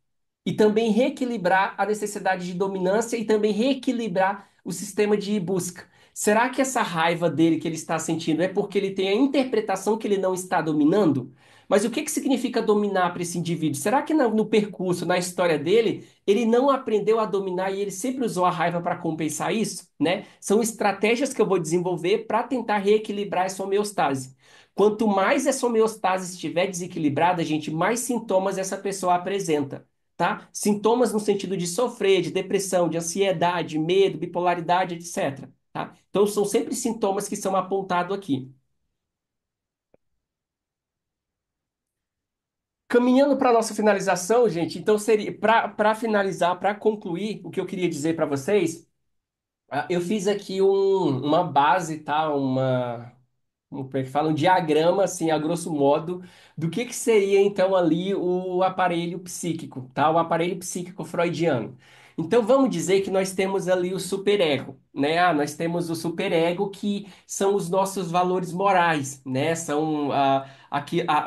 e também reequilibrar a necessidade de dominância e também reequilibrar o sistema de busca. Será que essa raiva dele que ele está sentindo é porque ele tem a interpretação que ele não está dominando? Mas o que que significa dominar para esse indivíduo? Será que no percurso, na história dele, ele não aprendeu a dominar e ele sempre usou a raiva para compensar isso, né? São estratégias que eu vou desenvolver para tentar reequilibrar essa homeostase. Quanto mais essa homeostase estiver desequilibrada, gente, mais sintomas essa pessoa apresenta, tá? Sintomas no sentido de sofrer, de depressão, de ansiedade, medo, bipolaridade, etc. Tá? Então, são sempre sintomas que são apontados aqui. Caminhando para a nossa finalização, gente, então seria para finalizar, para concluir, o que eu queria dizer para vocês, eu fiz aqui uma base, tá? Como é que fala? Um diagrama, assim, a grosso modo, do que seria então ali o aparelho psíquico, tá? O aparelho psíquico freudiano. Então vamos dizer que nós temos ali o superego, né? Nós temos o superego que são os nossos valores morais, né? São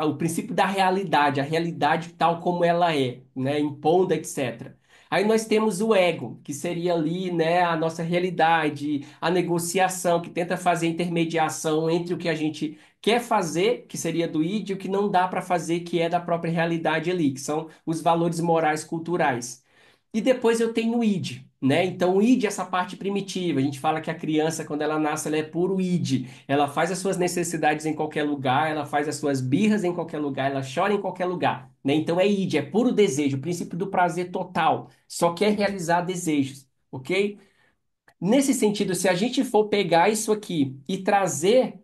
o princípio da realidade, a realidade tal como ela é, né? Impondo, etc. Aí nós temos o ego, que seria ali, né, a nossa realidade, a negociação, que tenta fazer intermediação entre o que a gente quer fazer, que seria do id, e o que não dá para fazer, que é da própria realidade ali, que são os valores morais culturais. E depois eu tenho o id, né? Então o id é essa parte primitiva. A gente fala que a criança, quando ela nasce, ela é puro id. Ela faz as suas necessidades em qualquer lugar, ela faz as suas birras em qualquer lugar, ela chora em qualquer lugar, né? Então é id, é puro desejo, o princípio do prazer total. Só quer realizar desejos, ok? Nesse sentido, se a gente for pegar isso aqui e trazer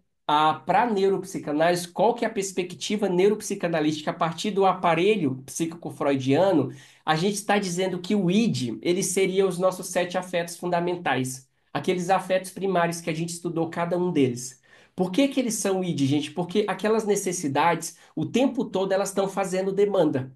para a neuropsicanálise, qual que é a perspectiva neuropsicanalística a partir do aparelho psíquico freudiano, a gente está dizendo que o id, ele seria os nossos sete afetos fundamentais, aqueles afetos primários que a gente estudou cada um deles. Por que que eles são id, gente? Porque aquelas necessidades, o tempo todo elas estão fazendo demanda.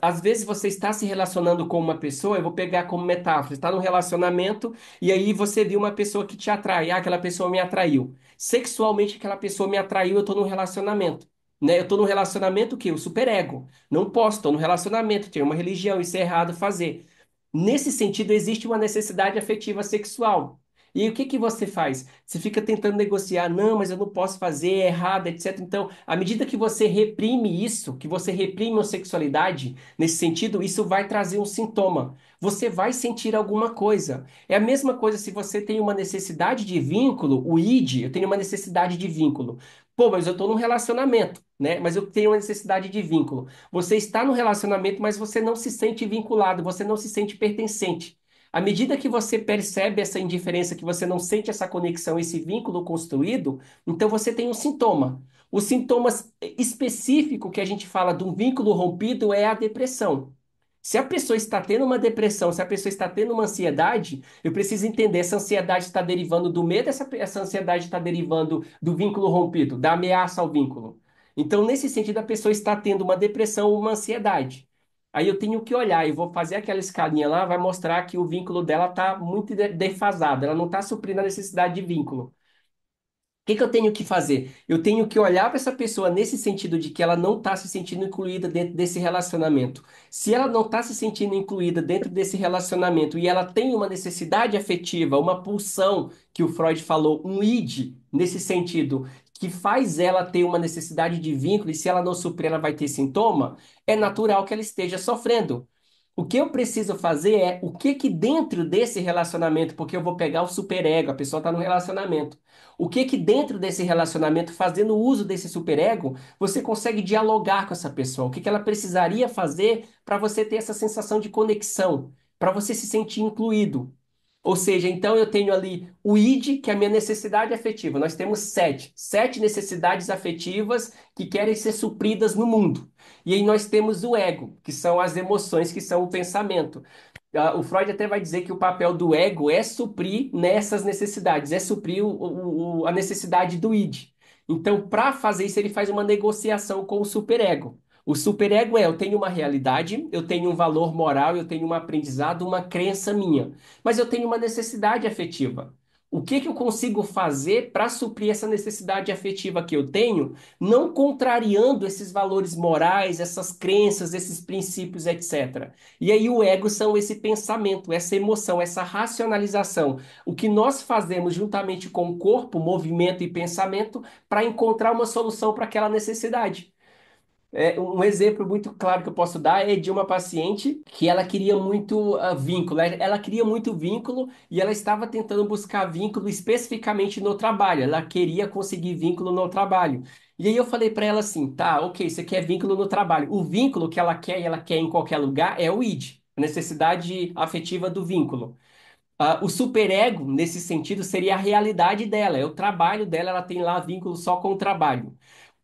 Às vezes você está se relacionando com uma pessoa, eu vou pegar como metáfora, está num relacionamento e aí você viu uma pessoa que te atrai, aquela pessoa me atraiu. Sexualmente aquela pessoa me atraiu, eu estou num relacionamento. Né? Eu estou num relacionamento o quê? O superego. Não posso, estou num relacionamento, tenho uma religião, isso é errado fazer. Nesse sentido, existe uma necessidade afetiva sexual. E aí, o que que você faz? Você fica tentando negociar, não, mas eu não posso fazer, é errado, etc. Então, à medida que você reprime isso, que você reprime a sexualidade, nesse sentido, isso vai trazer um sintoma. Você vai sentir alguma coisa. É a mesma coisa se você tem uma necessidade de vínculo, o id, eu tenho uma necessidade de vínculo. Pô, mas eu estou num relacionamento, né? Mas eu tenho uma necessidade de vínculo. Você está no relacionamento, mas você não se sente vinculado, você não se sente pertencente. À medida que você percebe essa indiferença, que você não sente essa conexão, esse vínculo construído, então você tem um sintoma. O sintoma específico que a gente fala de um vínculo rompido é a depressão. Se a pessoa está tendo uma depressão, se a pessoa está tendo uma ansiedade, eu preciso entender, essa ansiedade está derivando do medo, essa ansiedade está derivando do vínculo rompido, da ameaça ao vínculo. Então, nesse sentido, a pessoa está tendo uma depressão ou uma ansiedade. Aí eu tenho que olhar, eu vou fazer aquela escalinha lá, vai mostrar que o vínculo dela está muito defasado, ela não está suprindo a necessidade de vínculo. Que eu tenho que fazer? Eu tenho que olhar para essa pessoa nesse sentido de que ela não está se sentindo incluída dentro desse relacionamento. Se ela não está se sentindo incluída dentro desse relacionamento e ela tem uma necessidade afetiva, uma pulsão, que o Freud falou, um id, nesse sentido, que faz ela ter uma necessidade de vínculo, e se ela não suprir, ela vai ter sintoma, é natural que ela esteja sofrendo. O que eu preciso fazer é o que que dentro desse relacionamento, porque eu vou pegar o superego, a pessoa está no relacionamento. O que que dentro desse relacionamento, fazendo uso desse superego, você consegue dialogar com essa pessoa? O que que ela precisaria fazer para você ter essa sensação de conexão, para você se sentir incluído? Ou seja, então eu tenho ali o id, que é a minha necessidade afetiva. Nós temos sete necessidades afetivas que querem ser supridas no mundo. E aí nós temos o ego, que são as emoções, que são o pensamento. O Freud até vai dizer que o papel do ego é suprir nessas necessidades, é suprir a necessidade do id. Então, para fazer isso, ele faz uma negociação com o superego. O superego é: eu tenho uma realidade, eu tenho um valor moral, eu tenho um aprendizado, uma crença minha, mas eu tenho uma necessidade afetiva. O que que eu consigo fazer para suprir essa necessidade afetiva que eu tenho, não contrariando esses valores morais, essas crenças, esses princípios, etc. E aí o ego são esse pensamento, essa emoção, essa racionalização. O que nós fazemos juntamente com o corpo, movimento e pensamento para encontrar uma solução para aquela necessidade. Um exemplo muito claro que eu posso dar é de uma paciente que ela queria muito vínculo. Ela queria muito vínculo e ela estava tentando buscar vínculo especificamente no trabalho. Ela queria conseguir vínculo no trabalho. E aí eu falei para ela assim, tá, ok, você quer vínculo no trabalho. O vínculo que ela quer e ela quer em qualquer lugar é o id, a necessidade afetiva do vínculo. O superego, nesse sentido, seria a realidade dela, é o trabalho dela, ela tem lá vínculo só com o trabalho.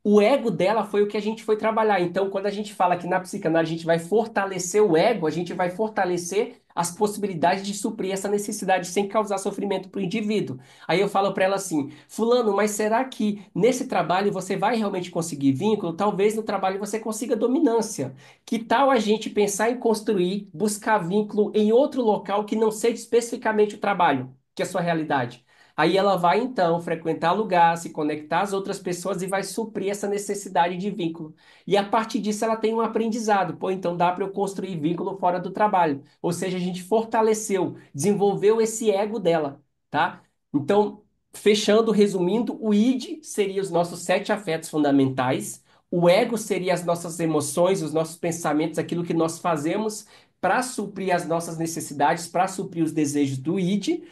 O ego dela foi o que a gente foi trabalhar. Então, quando a gente fala que na psicanálise a gente vai fortalecer o ego, a gente vai fortalecer as possibilidades de suprir essa necessidade sem causar sofrimento para o indivíduo. Aí eu falo para ela assim: Fulano, mas será que nesse trabalho você vai realmente conseguir vínculo? Talvez no trabalho você consiga dominância. Que tal a gente pensar em construir, buscar vínculo em outro local que não seja especificamente o trabalho, que é a sua realidade? Aí ela vai então frequentar lugar, se conectar às outras pessoas e vai suprir essa necessidade de vínculo. E a partir disso ela tem um aprendizado. Pô, então dá para eu construir vínculo fora do trabalho. Ou seja, a gente fortaleceu, desenvolveu esse ego dela, tá? Então, fechando, resumindo, o id seria os nossos sete afetos fundamentais. O ego seria as nossas emoções, os nossos pensamentos, aquilo que nós fazemos para suprir as nossas necessidades, para suprir os desejos do id.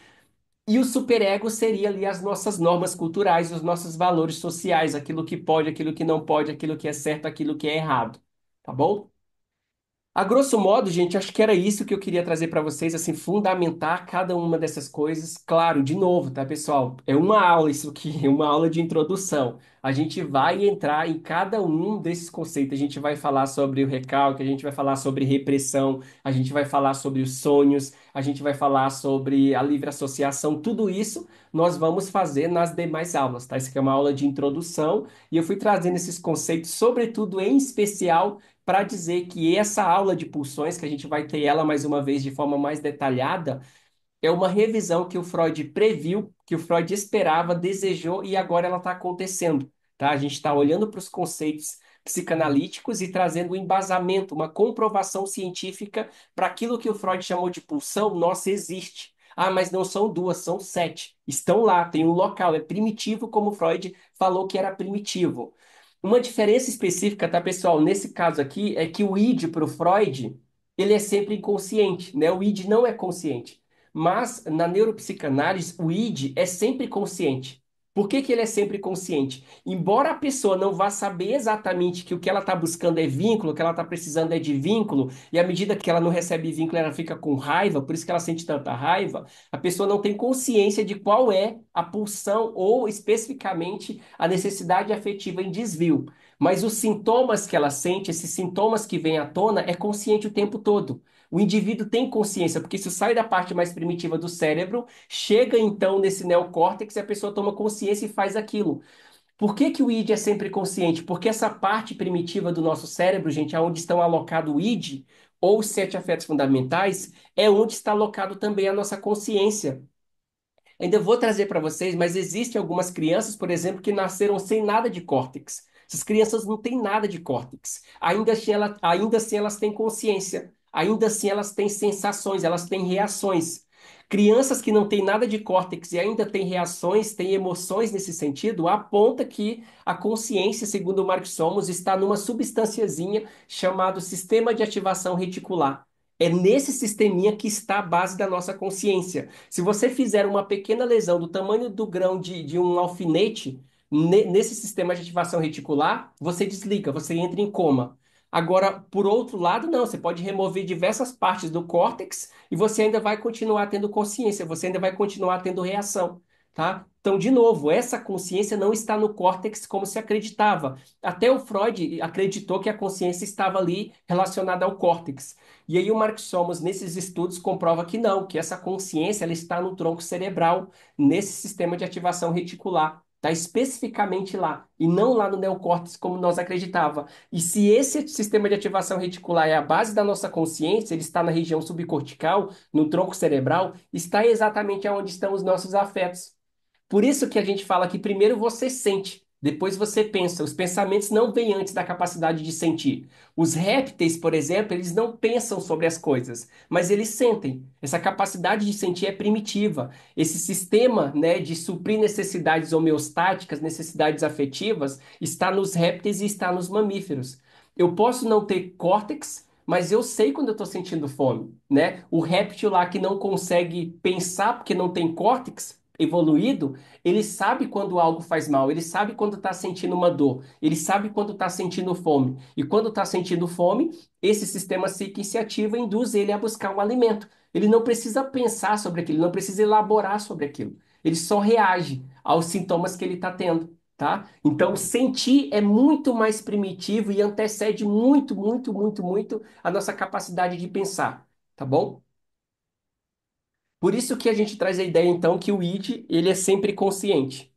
E o superego seria ali as nossas normas culturais, os nossos valores sociais, aquilo que pode, aquilo que não pode, aquilo que é certo, aquilo que é errado. Tá bom? A grosso modo, gente, acho que era isso que eu queria trazer para vocês, assim, fundamentar cada uma dessas coisas. Claro, de novo, tá, pessoal? É uma aula isso aqui, uma aula de introdução. A gente vai entrar em cada um desses conceitos. A gente vai falar sobre o recalque, a gente vai falar sobre repressão, a gente vai falar sobre os sonhos, a gente vai falar sobre a livre associação. Tudo isso nós vamos fazer nas demais aulas, tá? Isso aqui é uma aula de introdução e eu fui trazendo esses conceitos, sobretudo em especial para dizer que essa aula de pulsões, que a gente vai ter ela mais uma vez de forma mais detalhada, é uma revisão que o Freud previu, que o Freud esperava, desejou e agora ela está acontecendo, tá? A gente está olhando para os conceitos psicanalíticos e trazendo um embasamento, uma comprovação científica para aquilo que o Freud chamou de pulsão, nossa, existe. Ah, mas não são duas, são sete. Estão lá, tem um local, é primitivo, como Freud falou que era primitivo. Uma diferença específica, tá, pessoal? Nesse caso aqui, é que o id para o Freud, ele é sempre inconsciente, né? O id não é consciente. Mas na neuropsicanálise, o id é sempre consciente. Por que que ele é sempre consciente? Embora a pessoa não vá saber exatamente que o que ela está buscando é vínculo, o que ela está precisando é de vínculo, e à medida que ela não recebe vínculo, ela fica com raiva, por isso que ela sente tanta raiva, a pessoa não tem consciência de qual é a pulsão ou especificamente a necessidade afetiva em desvio. Mas os sintomas que ela sente, esses sintomas que vêm à tona, é consciente o tempo todo. O indivíduo tem consciência, porque isso sai da parte mais primitiva do cérebro, chega então nesse neocórtex e a pessoa toma consciência e faz aquilo. Por que que o id é sempre consciente? Porque essa parte primitiva do nosso cérebro, gente, aonde estão alocados o id, ou os sete afetos fundamentais, é onde está alocado também a nossa consciência. Ainda vou trazer para vocês, mas existem algumas crianças, por exemplo, que nasceram sem nada de córtex. Essas crianças não têm nada de córtex. Ainda assim elas têm consciência. Ainda assim elas têm sensações, elas têm reações. Crianças que não têm nada de córtex e ainda têm reações, têm emoções nesse sentido, aponta que a consciência, segundo o Mark Somos, está numa substanciazinha chamado sistema de ativação reticular. É nesse sisteminha que está a base da nossa consciência. Se você fizer uma pequena lesão do tamanho do grão de um alfinete nesse sistema de ativação reticular, você desliga, você entra em coma. Agora, por outro lado, não, você pode remover diversas partes do córtex e você ainda vai continuar tendo consciência, você ainda vai continuar tendo reação, tá? Então, de novo, essa consciência não está no córtex como se acreditava. Até o Freud acreditou que a consciência estava ali relacionada ao córtex. E aí o Mark Somos, nesses estudos, comprova que não, que essa consciência ela está no tronco cerebral, nesse sistema de ativação reticular. Está especificamente lá, e não lá no neocórtex, como nós acreditava. E se esse sistema de ativação reticular é a base da nossa consciência, ele está na região subcortical, no tronco cerebral, está exatamente onde estão os nossos afetos. Por isso que a gente fala que primeiro você sente, depois você pensa. Os pensamentos não vêm antes da capacidade de sentir. Os répteis, por exemplo, eles não pensam sobre as coisas, mas eles sentem. Essa capacidade de sentir é primitiva. Esse sistema, né, de suprir necessidades homeostáticas, necessidades afetivas, está nos répteis e está nos mamíferos. Eu posso não ter córtex, mas eu sei quando eu estou sentindo fome, né? O réptil lá que não consegue pensar porque não tem córtex evoluído, ele sabe quando algo faz mal, ele sabe quando está sentindo uma dor, ele sabe quando está sentindo fome. E quando está sentindo fome, esse sistema psíquico se ativa e induz ele a buscar um alimento. Ele não precisa pensar sobre aquilo, ele não precisa elaborar sobre aquilo. Ele só reage aos sintomas que ele está tendo. tá? Então, sentir é muito mais primitivo e antecede muito, muito, muito, muito a nossa capacidade de pensar, tá bom? Por isso que a gente traz a ideia, então, que o id, ele é sempre consciente.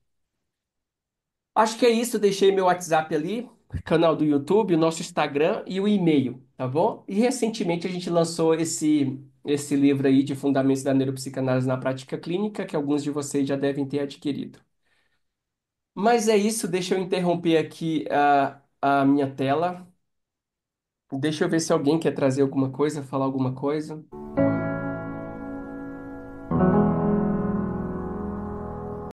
Acho que é isso, deixei meu WhatsApp ali, canal do YouTube, o nosso Instagram e o e-mail, tá bom? E recentemente a gente lançou esse livro aí de Fundamentos da Neuropsicanálise na Prática Clínica, que alguns de vocês já devem ter adquirido. Mas é isso, deixa eu interromper aqui a minha tela. Deixa eu ver se alguém quer trazer alguma coisa, falar alguma coisa.